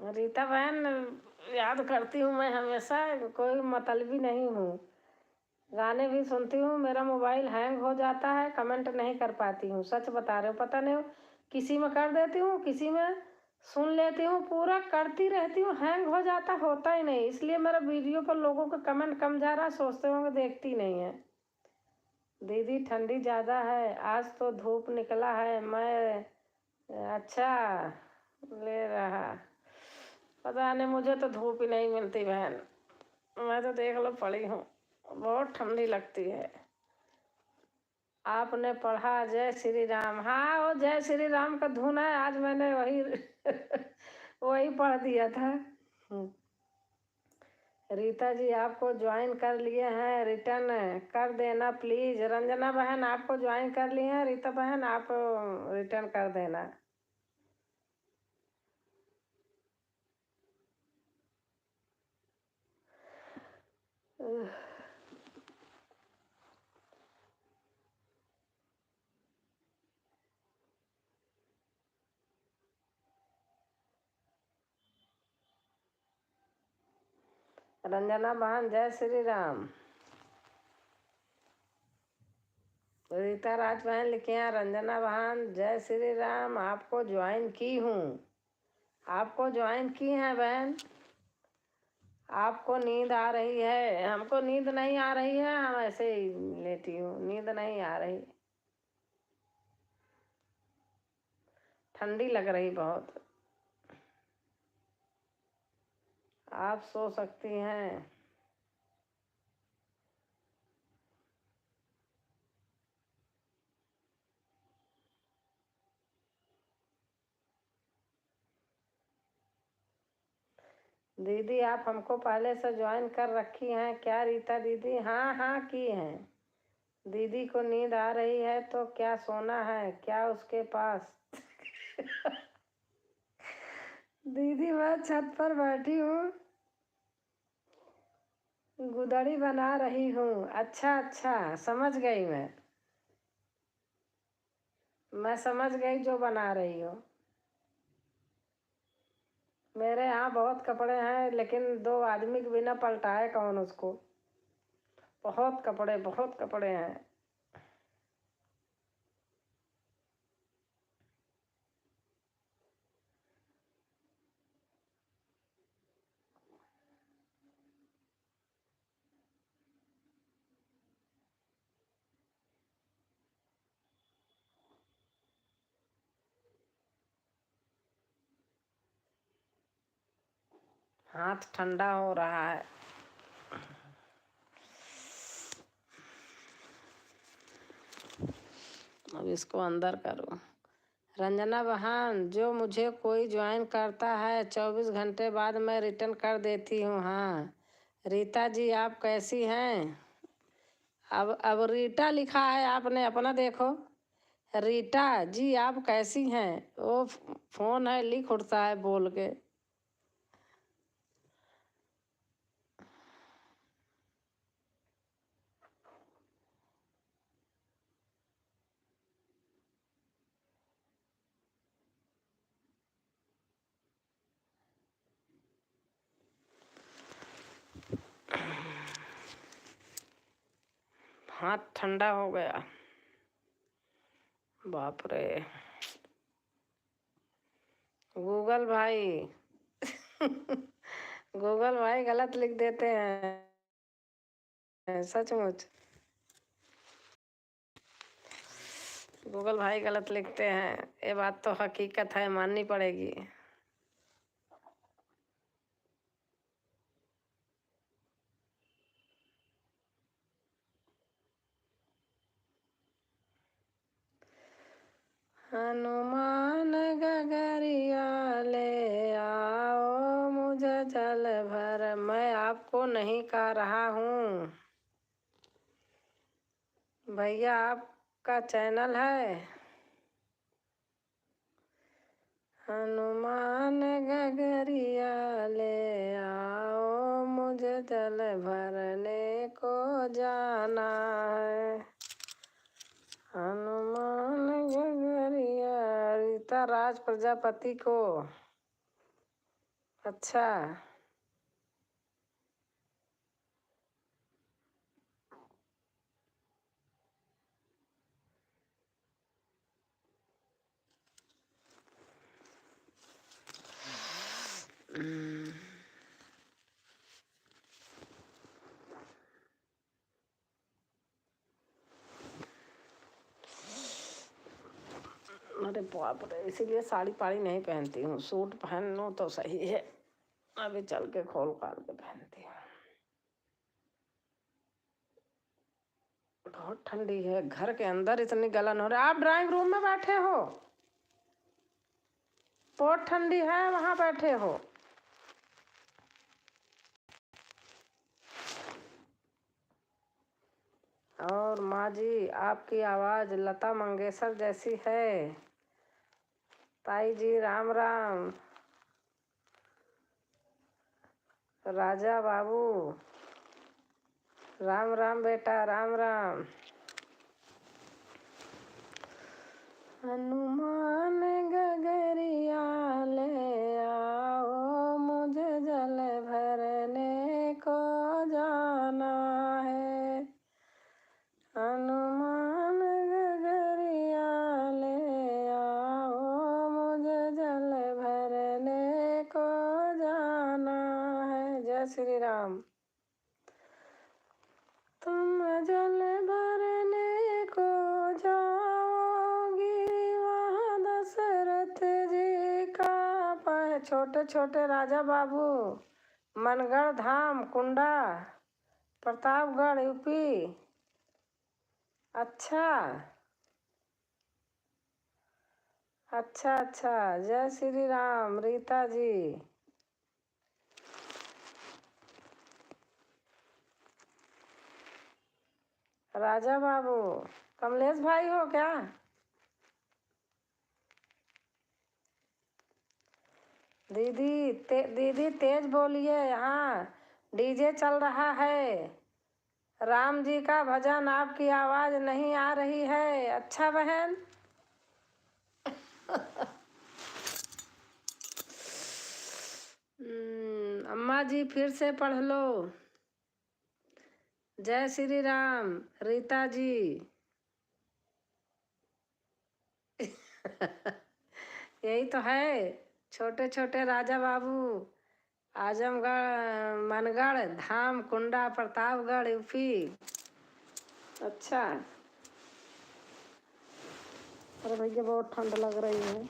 रीता बहन याद करती हूँ मैं हमेशा, कोई मतलबी नहीं हूँ। गाने भी सुनती हूँ, मेरा मोबाइल हैंग हो जाता है, कमेंट नहीं कर पाती हूँ। सच बता रहे हो, पता नहीं किसी में कर देती हूँ, किसी में सुन लेती हूँ, पूरा करती रहती हूँ, हैंग हो जाता, होता ही नहीं। इसलिए मेरा वीडियो पर लोगों का कमेंट कम जा रहा, सोचते होंगे देखती नहीं है। दीदी ठंडी ज़्यादा है, आज तो धूप निकला है, मैं अच्छा ले रहा। पता नहीं, मुझे तो धूप ही नहीं मिलती बहन। मैं तो देख लो पड़ी हूँ, बहुत ठंडी लगती है। आपने पढ़ा जय श्री राम? हाँ, वो जय श्री राम का धुन है, आज मैंने वही वही पढ़ दिया था। रीता जी आपको ज्वाइन कर लिए हैं, रिटर्न कर देना प्लीज। रंजना बहन आपको ज्वाइन कर लिए हैं, रीता बहन आप रिटर्न कर देना। रंजना बहन जय श्री राम। रीता राज बहन लिखे हैं, रंजना बहन जय श्री राम, आपको ज्वाइन की हूँ। आपको ज्वाइन की है बहन। आपको नींद आ रही है, हमको नींद नहीं आ रही है, हम ऐसे ही लेटी हूँ, नींद नहीं आ रही। ठंडी लग रही बहुत। आप सो सकती हैं। दीदी आप हमको पहले से ज्वाइन कर रखी हैं क्या रीता दीदी? हाँ हाँ की हैं। दीदी को नींद आ रही है तो क्या सोना है क्या उसके पास? दीदी मैं छत पर बैठी हूँ, गुदड़ी बना रही हूँ। अच्छा अच्छा, समझ गई मैं समझ गई जो बना रही हो। मेरे यहाँ बहुत कपड़े हैं, लेकिन दो आदमी के बिना पलटाए कौन उसको? बहुत कपड़े, बहुत कपड़े हैं। हाथ ठंडा हो रहा है। अब इसको अंदर करो। रंजना बहन, जो मुझे कोई ज्वाइन करता है 24 घंटे बाद मैं रिटर्न कर देती हूँ। हाँ रीता जी, आप कैसी हैं? अब रीटा लिखा है आपने, अपना देखो। रीटा जी आप कैसी हैं? वो फोन है, लिख उठता है बोल के। हाथ ठंडा हो गया। बाप रे। गूगल भाई गूगल भाई गलत लिख देते हैं सचमुच। गूगल भाई गलत लिखते हैं, ये बात तो हकीकत है, माननी पड़ेगी। हनुमान गगरिया ले आओ मुझे जल भर। मैं आपको नहीं कह रहा हूँ भैया, आपका चैनल है। हनुमान गगरिया ले आओ मुझे जल भरने को जाना है। हनुमान गगरिया, रीता राज प्रजापति को। अच्छा अरे बाप रे, इसीलिए साड़ी पाड़ी नहीं पहनती हूँ, सूट पहन लूँ तो सही है। अभी चल के खोल काल के पहनती हूँ। बहुत ठंडी है, घर के अंदर इतनी गलन हो रही है। आप ड्राइंग रूम में बैठे हो? बहुत ठंडी है, वहां बैठे हो? और माँ जी, आपकी आवाज लता मंगेशकर जैसी है। ताई जी राम राम। राजा बाबू राम राम बेटा, राम राम। हनुमान गगरिया ले आओ मुझे जल भरने को जाना है। हनुमान गगरिया ले आओ मुझे जल भरने को जाना है। जय श्री राम। तुम जल भरने को जाओगी वहाँ दशरथ जी का छोटे छोटे राजा बाबू, मनगढ़ धाम, कुंडा, प्रतापगढ़, यूपी। अच्छा अच्छा अच्छा, जय श्री राम रीता जी। राजा बाबू, कमलेश भाई हो क्या? दीदी तेज बोलिए, यहाँ डीजे चल रहा है। राम जी का भजन, आपकी आवाज नहीं आ रही है। अच्छा बहन अम्मा जी फिर से पढ़ लो। जय श्री राम रीता जी। यही तो है, छोटे छोटे राजा बाबू, आजमगढ़, मनगढ़ धाम, कुंडा, प्रतापगढ़, यूपी। अच्छा, अरे भैया बहुत ठंड लग रही है।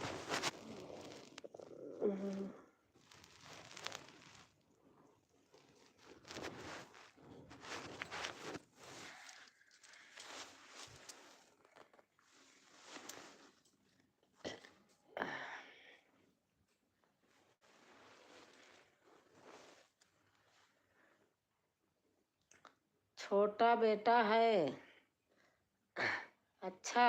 छोटा बेटा है। अच्छा।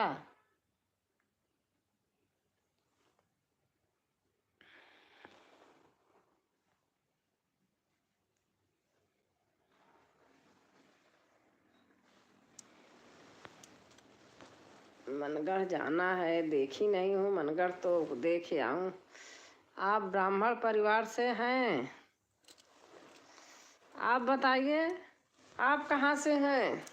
मनगढ़ जाना है, देखी नहीं हूँ मनगढ़, तो देख आऊं। आप ब्राह्मण परिवार से हैं? आप बताइए, आप कहाँ से हैं?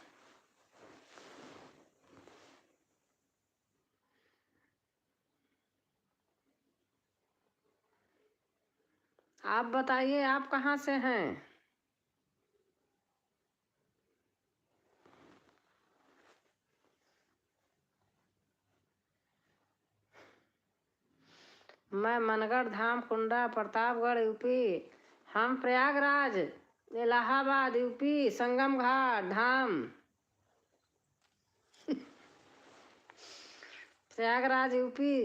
आप बताइए, आप कहाँ से हैं? मैं मनगढ़ धाम, कुंडा, प्रतापगढ़, यूपी। हम प्रयागराज, इलाहाबाद, यूपी, संगम घाट धाम। प्रयागराज यूपी,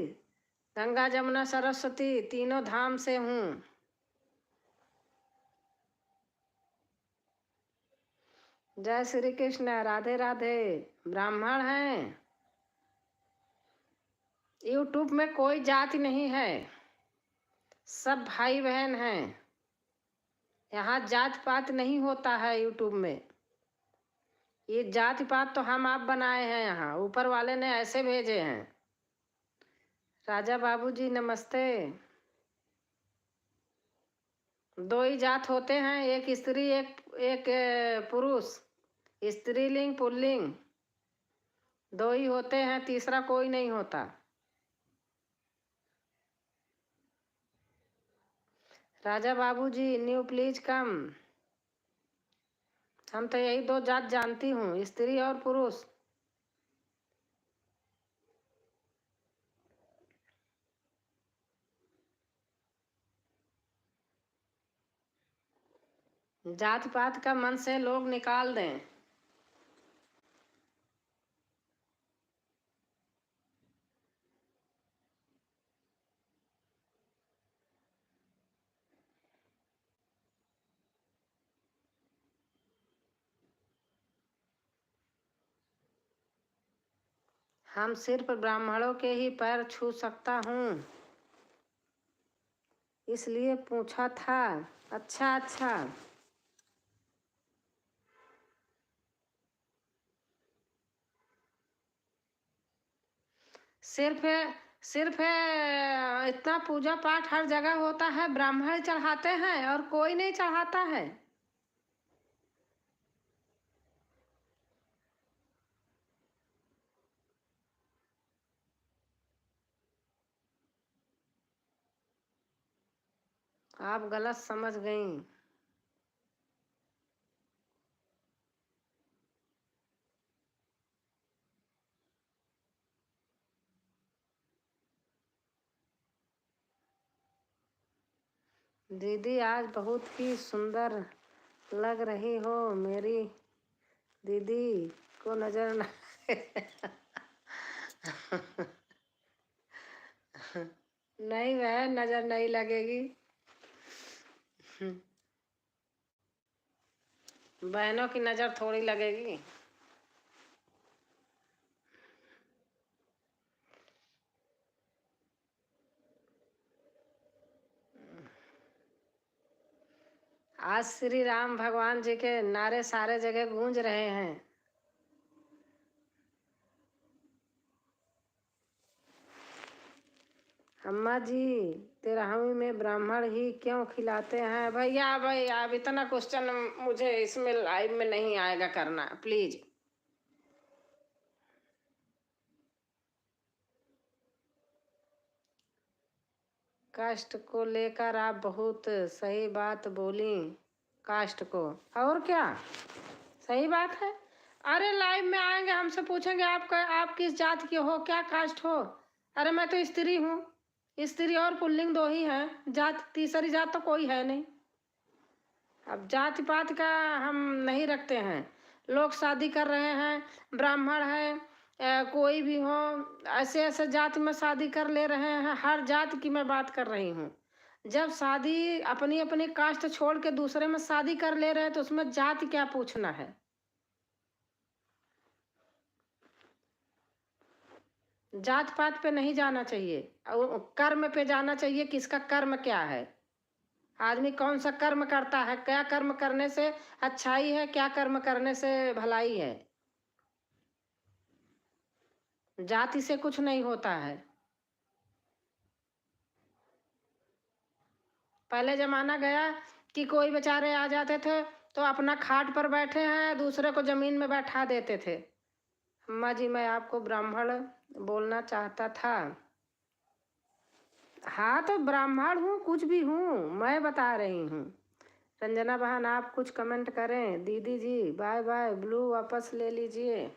गंगा जमुना सरस्वती तीनों धाम से हूँ। जय श्री कृष्ण, राधे राधे। ब्राह्मण हैं। यूट्यूब में कोई जाति नहीं है, सब भाई बहन हैं। यहाँ जात पात नहीं होता है यूट्यूब में। ये जाति पात तो हम आप बनाए हैं, यहाँ ऊपर वाले ने ऐसे भेजे हैं। राजा बाबूजी नमस्ते। दो ही जात होते हैं, एक स्त्री एक पुरुष। स्त्रीलिंग पुल्लिंग दो ही होते हैं, तीसरा कोई नहीं होता। राजा बाबूजी न्यू प्लीज कम। हम तो यही दो जात जानती हूँ, स्त्री और पुरुष। जात पात का मन से लोग निकाल दें। हम सिर्फ ब्राह्मणों के ही पैर छू सकता हूँ, इसलिए पूछा था। अच्छा अच्छा। सिर्फ सिर्फ इतना पूजा पाठ हर जगह होता है, ब्राह्मण चढ़ाते हैं और कोई नहीं चढ़ाता है। आप गलत समझ गई। दीदी आज बहुत ही सुंदर लग रही हो। मेरी दीदी को नजर न नहीं बहन, नजर नहीं लगेगी। बहनों की नजर थोड़ी लगेगी। आज श्री राम भगवान जी के नारे सारे जगह गूंज रहे हैं। अम्मा जी, तेरहवीं में ब्राह्मण ही क्यों खिलाते हैं? भैया भैया, अब इतना क्वेश्चन मुझे इसमें लाइव में नहीं आएगा करना, प्लीज। कास्ट को लेकर आप बहुत सही बात बोली। कास्ट को और क्या सही बात है। अरे लाइव में आएंगे, हमसे पूछेंगे आप किस जात के हो, क्या कास्ट हो। अरे मैं तो स्त्री हूँ। स्त्री और पुल्लिंग दो ही हैं, जात तीसरी जात तो कोई है नहीं। अब जाति पात का हम नहीं रखते हैं। लोग शादी कर रहे हैं, ब्राह्मण है, कोई भी हो, ऐसे ऐसे जाति में शादी कर ले रहे हैं। हर जात की मैं बात कर रही हूँ। जब शादी अपनी अपनी कास्ट छोड़ के दूसरे में शादी कर ले रहे हैं, तो उसमें जाति क्या पूछना है। जात पात पे नहीं जाना चाहिए, कर्म पे जाना चाहिए। किसका कर्म क्या है, आदमी कौन सा कर्म करता है, क्या कर्म करने से अच्छाई है, क्या कर्म करने से भलाई है। जाति से कुछ नहीं होता है। पहले जमाना गया कि कोई बेचारे आ जाते थे तो अपना खाट पर बैठे हैं, दूसरे को जमीन में बैठा देते थे। अम्मा जी, मैं आपको ब्राह्मण बोलना चाहता था। हाँ तो ब्राह्मण हूँ, कुछ भी हूँ, मैं बता रही हूँ। रंजना बहन आप कुछ कमेंट करें। दीदी जी बाय बाय, ब्लू वापस ले लीजिए।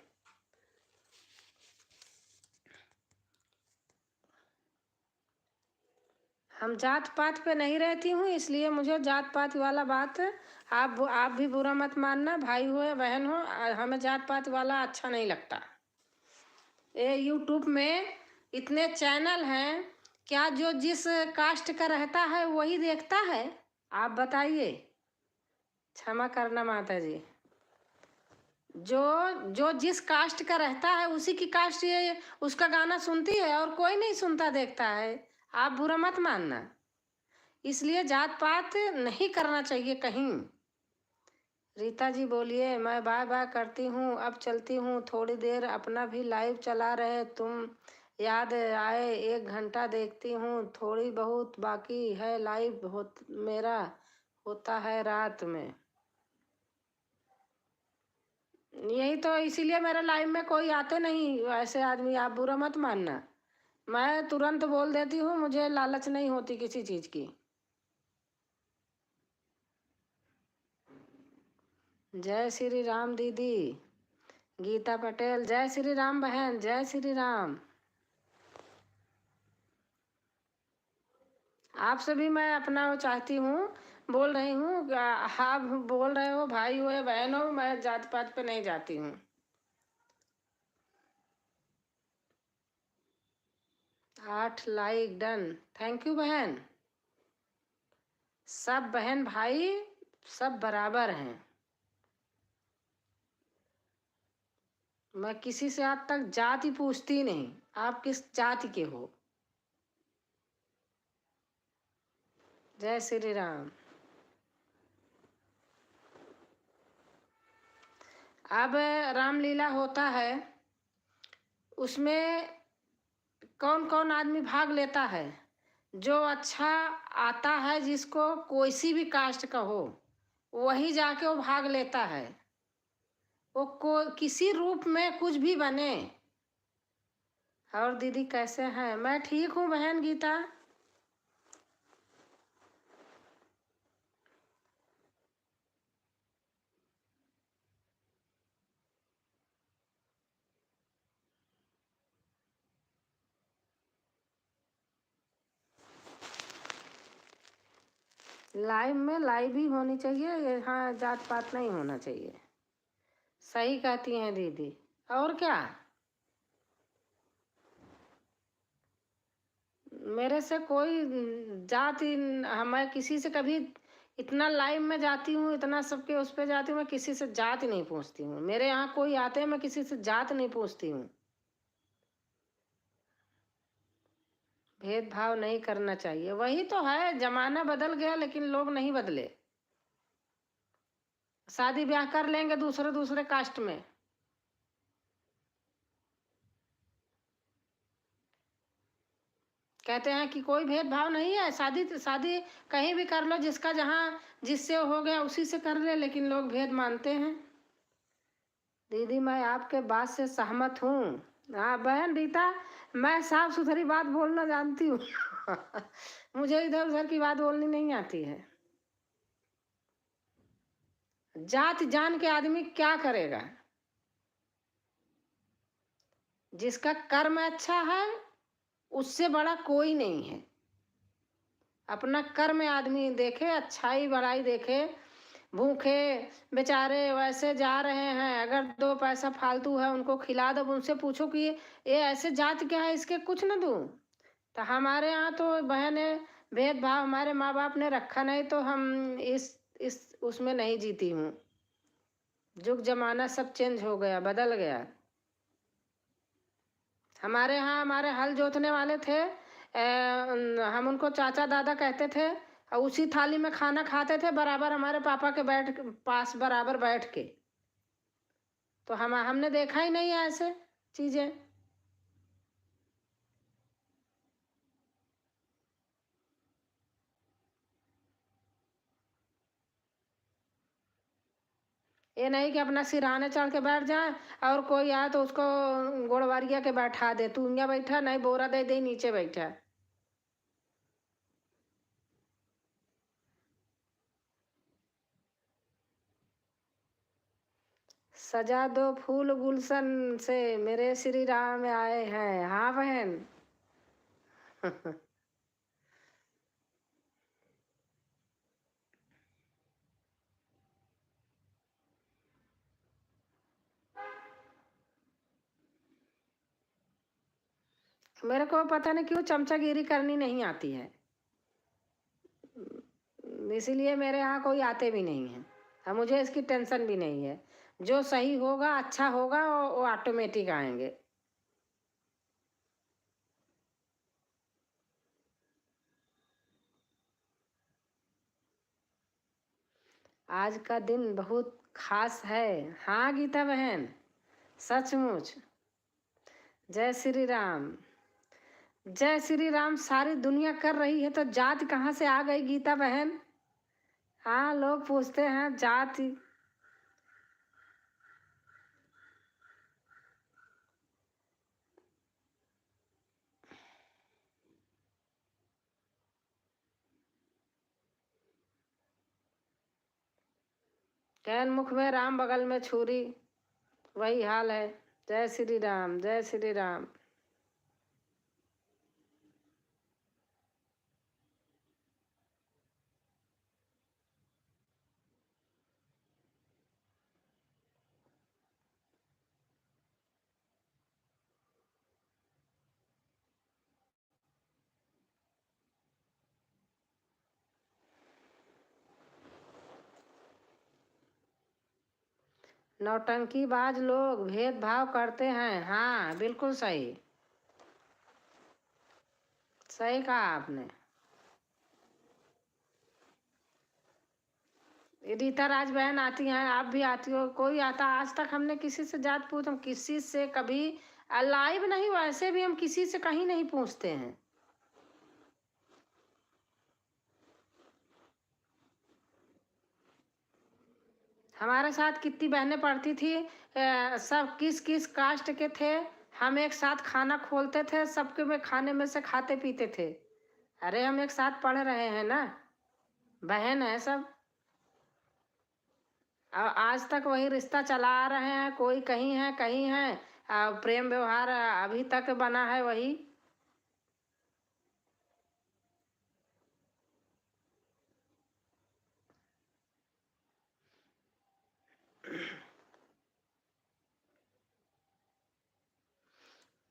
हम जात पात पे नहीं रहती हूँ, इसलिए मुझे जात पात वाला बात, आप भी बुरा मत मानना, भाई हो या बहन हो, हमें जात पात वाला अच्छा नहीं लगता। ये यूट्यूब में इतने चैनल हैं, क्या जो जिस कास्ट का रहता है वही देखता है? आप बताइए। क्षमा करना माता जी, जो जो जिस कास्ट का रहता है उसी की कास्ट ये उसका गाना सुनती है, और कोई नहीं सुनता देखता है। आप बुरा मत मानना, इसलिए जात पात नहीं करना चाहिए कहीं। रीता जी बोलिए। मैं बाय बाय करती हूँ, अब चलती हूँ, थोड़ी देर अपना भी लाइव चला रहे तुम, याद आए 1 घंटा देखती हूँ, थोड़ी बहुत बाकी है लाइव मेरा होता है रात में। यही तो, इसीलिए मेरे लाइव में कोई आते नहीं ऐसे आदमी, आप बुरा मत मानना। मैं तुरंत बोल देती हूँ, मुझे लालच नहीं होती किसी चीज़ की। जय श्री राम दीदी। गीता पटेल जय श्री राम बहन, जय श्री राम। आपसे भी मैं अपना वो चाहती हूँ, बोल रही हूँ। आप बोल रहे हो भाई हो या बहन हो, मैं जात पात पे नहीं जाती हूँ। 8 लाइक डन, थैंक यू बहन। सब बहन भाई सब बराबर हैं। मैं किसी से आज तक जाति पूछती नहीं, आप किस जाति के हो। जय श्री राम। अब रामलीला होता है, उसमें कौन कौन आदमी भाग लेता है? जो अच्छा आता है, जिसको कोई सी भी कास्ट का हो, वही जाके वो भाग लेता है। वो किसी रूप में कुछ भी बने। और दीदी कैसे हैं? मैं ठीक हूँ बहन गीता। लाइव में लाइव ही होनी चाहिए, हाँ जात पात नहीं होना चाहिए। सही कहती हैं दीदी, और क्या। मेरे से कोई जाति, मैं किसी से कभी इतना लाइव में जाती हूँ, इतना सबके उस पे जाती हूँ, मैं किसी से जात नहीं पूछती हूँ। मेरे यहाँ कोई आते हैं, मैं किसी से जात नहीं पूछती हूँ। भेदभाव नहीं करना चाहिए, वही तो है, जमाना बदल गया लेकिन लोग नहीं बदले। शादी ब्याह कर लेंगे दूसरे दूसरे कास्ट में। कहते हैं कि कोई भेदभाव नहीं है, शादी शादी कहीं भी कर लो, जिसका जहाँ जिससे हो गया उसी से कर ले, लेकिन लोग भेद मानते हैं। दीदी मैं आपके बात से सहमत हूँ। हाँ बहन रीता, मैं साफ सुथरी बात बोलना जानती हूँ। मुझे इधर उधर की बात बोलनी नहीं आती है। जात जान के आदमी क्या करेगा? जिसका कर्म अच्छा है उससे बड़ा कोई नहीं है। अपना कर्म आदमी देखे, अच्छाई बड़ाई देखे। भूखे बेचारे वैसे जा रहे हैं, अगर 2 पैसा फालतू है उनको खिला दो, उनसे पूछो कि ये ऐसे जात क्या है, इसके कुछ न दूं। तो हमारे यहाँ तो बहन है, भेदभाव हमारे माँ बाप ने रखा नहीं, तो हम इस उसमें नहीं जीती हूँ। जुग जमाना सब चेंज हो गया, बदल गया। हमारे यहाँ हमारे हल जोतने वाले थे, हम उनको चाचा दादा कहते थे, और उसी थाली में खाना खाते थे बराबर हमारे पापा के पास बराबर बैठ के। तो हमने देखा ही नहीं है ऐसे चीजें। ये नहीं कि अपना सिरहाने चढ़ के बैठ जाए और कोई आए तो उसको गोड़वारिया के बैठा दे, तू यहाँ बैठा, नहीं बोरा दे दे नीचे बैठा। सजा दो फूल गुलशन से मेरे श्री राम आए हैं। हाँ बहन। मेरे को पता नहीं क्यों चमचागिरी करनी नहीं आती है, इसीलिए मेरे यहाँ कोई आते भी नहीं है, और मुझे इसकी टेंशन भी नहीं है। जो सही होगा अच्छा होगा वो ऑटोमेटिक आएंगे। आज का दिन बहुत खास है। हाँ गीता बहन, सचमुच। जय श्री राम। जय श्री राम सारी दुनिया कर रही है तो जात कहाँ से आ गई गीता बहन? हाँ, लोग पूछते हैं जाति। कैन मुख में राम बगल में छुरी, वही हाल है। जय श्री राम, जय श्री राम। नौटंकीबाज लोग भेदभाव करते हैं। हाँ बिल्कुल सही, सही कहा आपने। रीता राज बहन आती हैं, आप भी आती हो, कोई आता, आज तक हमने किसी से जात पूछ, हम किसी से कभी लाइव नहीं, वैसे भी हम किसी से कहीं नहीं पूछते हैं। हमारे साथ कितनी बहनें पढ़ती थी, सब किस किस कास्ट के थे, हम एक साथ खाना खोलते थे, सबके में खाने में से खाते पीते थे। अरे हम एक साथ पढ़ रहे हैं ना, बहन है सब। आज तक वही रिश्ता चला आ रहे हैं, कोई कहीं है कहीं है, प्रेम व्यवहार अभी तक बना है वही।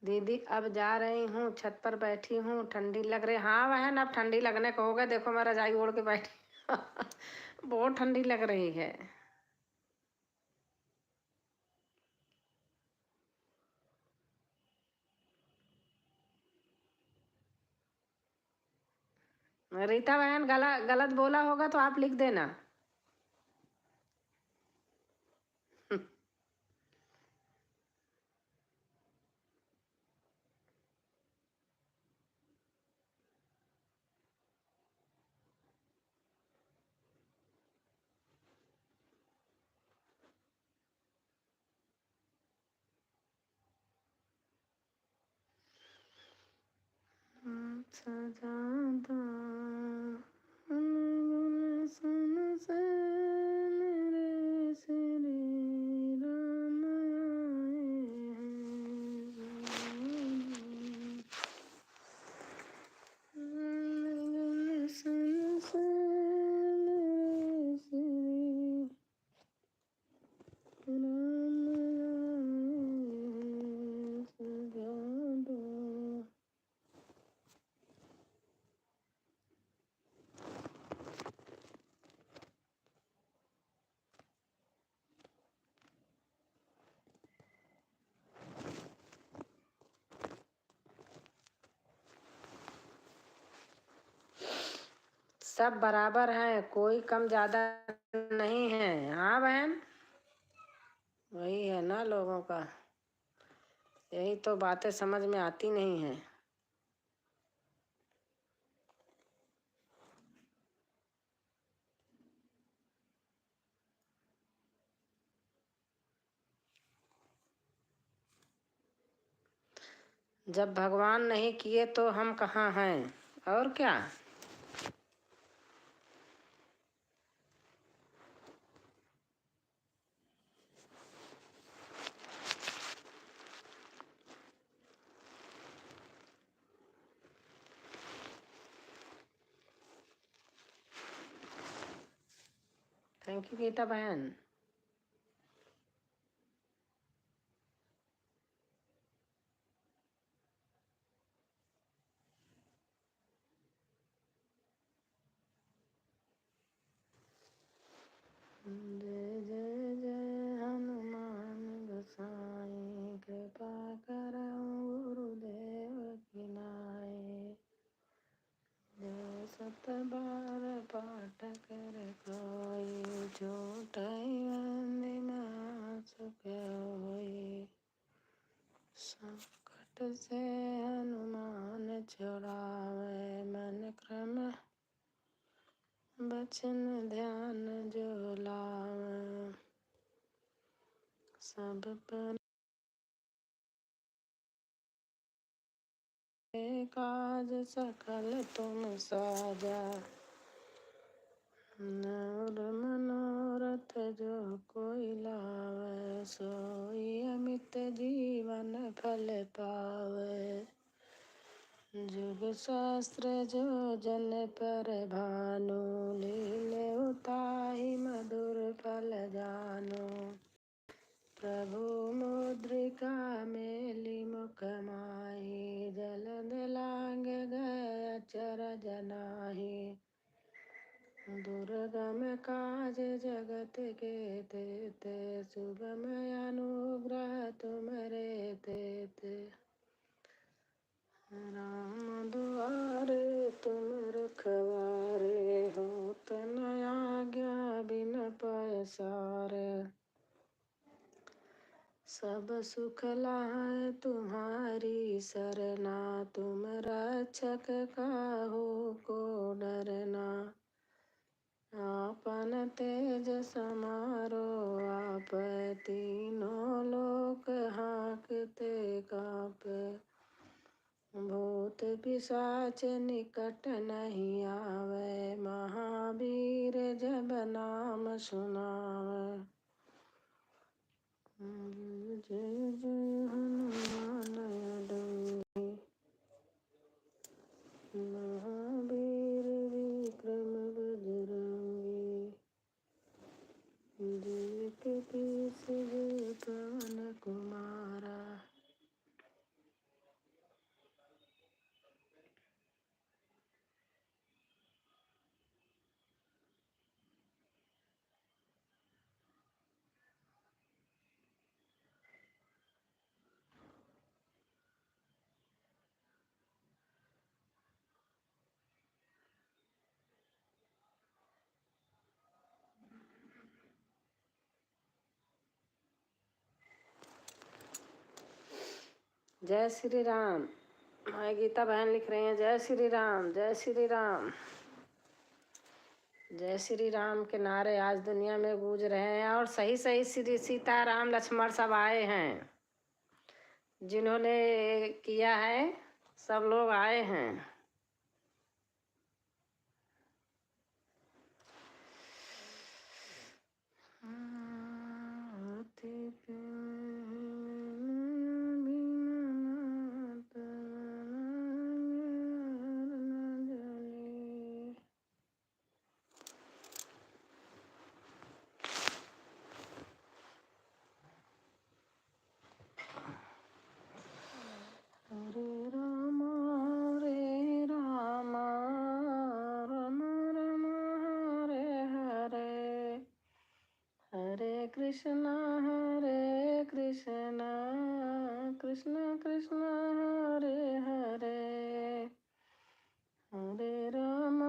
दीदी अब जा रही हूँ, छत पर बैठी हूँ, ठंडी लग रही। हाँ बहन, अब ठंडी लगने को हो गया, देखो मैं रजाई ओढ़ के बैठी। बहुत ठंडी लग रही है। रीता बहन गलत बोला होगा तो आप लिख देना। सजा दो गुलशन से मेरे श्री राम आए हैं। गुलशन से मेरे श्री राम आए हैं, सजा दो। सब बराबर हैं, कोई कम ज्यादा नहीं है। हाँ बहन, वही है ना लोगों का, यही तो बातें समझ में आती नहीं है। जब भगवान नहीं किए तो हम कहाँ हैं, और क्या। थैंक यू गीता बहन। जय जय जय हनुमान गोसाई, कृपा करहु गुरुदेव की नाई। जो सत बार पाठ कर कोई, छूटई बंदी सुख होई। संकट से हनुमान छुड़ावे, मन क्रम बचन ध्यान जो लावे। सब पर काज सकल तुम साजा, और मनोरथ जो कोई लावे। सोई अमित जीवन फल पावे, जुग शास्त्र जो जन पर भानु। लीले उताहि मधुर फल जानु, प्रभु मुद्रिका मेलि मुख माहि। जलद लांग गए अचरज नाहि, दुर्गम काज जगत के तेते। सुगम अनुग्रह तुमरे तेते, राम दुआरे तुम रखवारे। होत न आज्ञा बिन पैसारे, सब सुख लाए तुम्हारी सरना। तुम रक्षक काहू को डरना, आपन तेज समारो आप। तीनों लोक हांकते कांपे, भूत पिशाच निकट नहीं आवे। महावीर जब नाम सुनावे, जय जय हनुमान अडोई। महावीर विक्रम बजरंगी, जय कपीस जय पवन कुमारा। जय श्री राम। माँ गीता बहन लिख रही हैं, जय श्री राम, जय श्री राम। जय श्री राम के नारे आज दुनिया में गूंज रहे हैं, और सही सही श्री सीता राम लक्ष्मण सब आए हैं। जिन्होंने किया है सब लोग आए हैं। हरे राम राम राम हरे हरे, हरे कृष्णा कृष्ण कृष्ण हरे हरे, हरे राम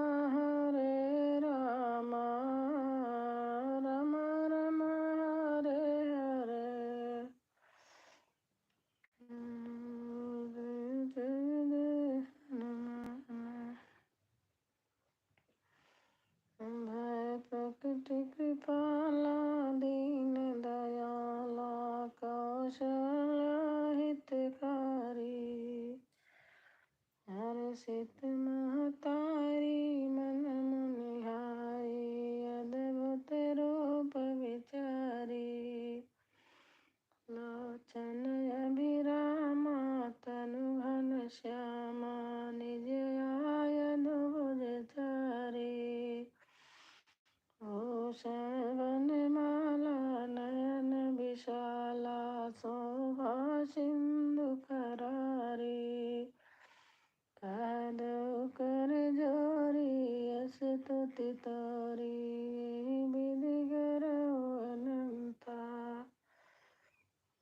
आरती तारी विधि करो अनंता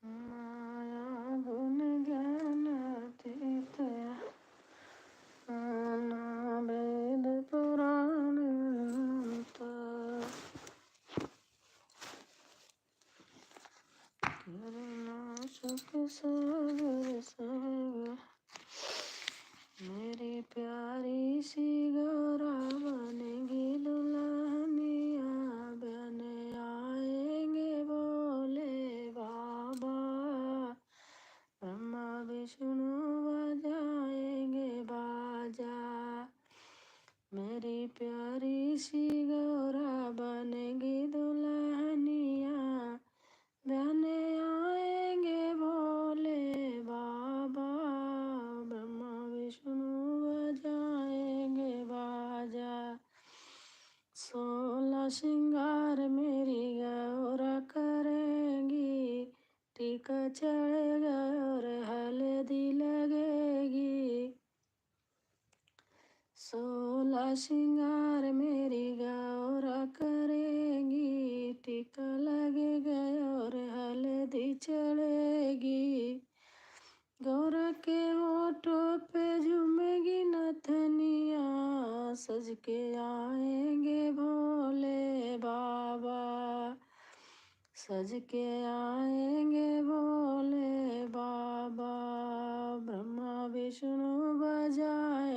माया गुण ज्ञान अतीत नाना वेद पुराण अनंता करुणा सुख सागर सागर मेरी प्यारी सी गौरा बनेगी दुल्हनिया बन आएंगे बोले बाबा ब्रह्मा विष्णु बजाएंगे बाजा मेरी प्यारी सी गौरा बनेगी दुल्हनिया बन आएंगे बोले बाबा ब्रह्मा विष्णु बजाएंगे बाजा 16 श्रृंगार मेरी गौरा करेंगी टीका चढ़ेगा और हल्दी लगेगी 16 श्रृंगार मेरी गौरा करेंगी टीका लगेगा और हल्दी चढ़ेगी गौरा के होठों पे झूमेगी नथनिया सज के आएंगे भोले बाबा सज के आएंगे भोले बाबा ब्रह्मा विष्णु बजाए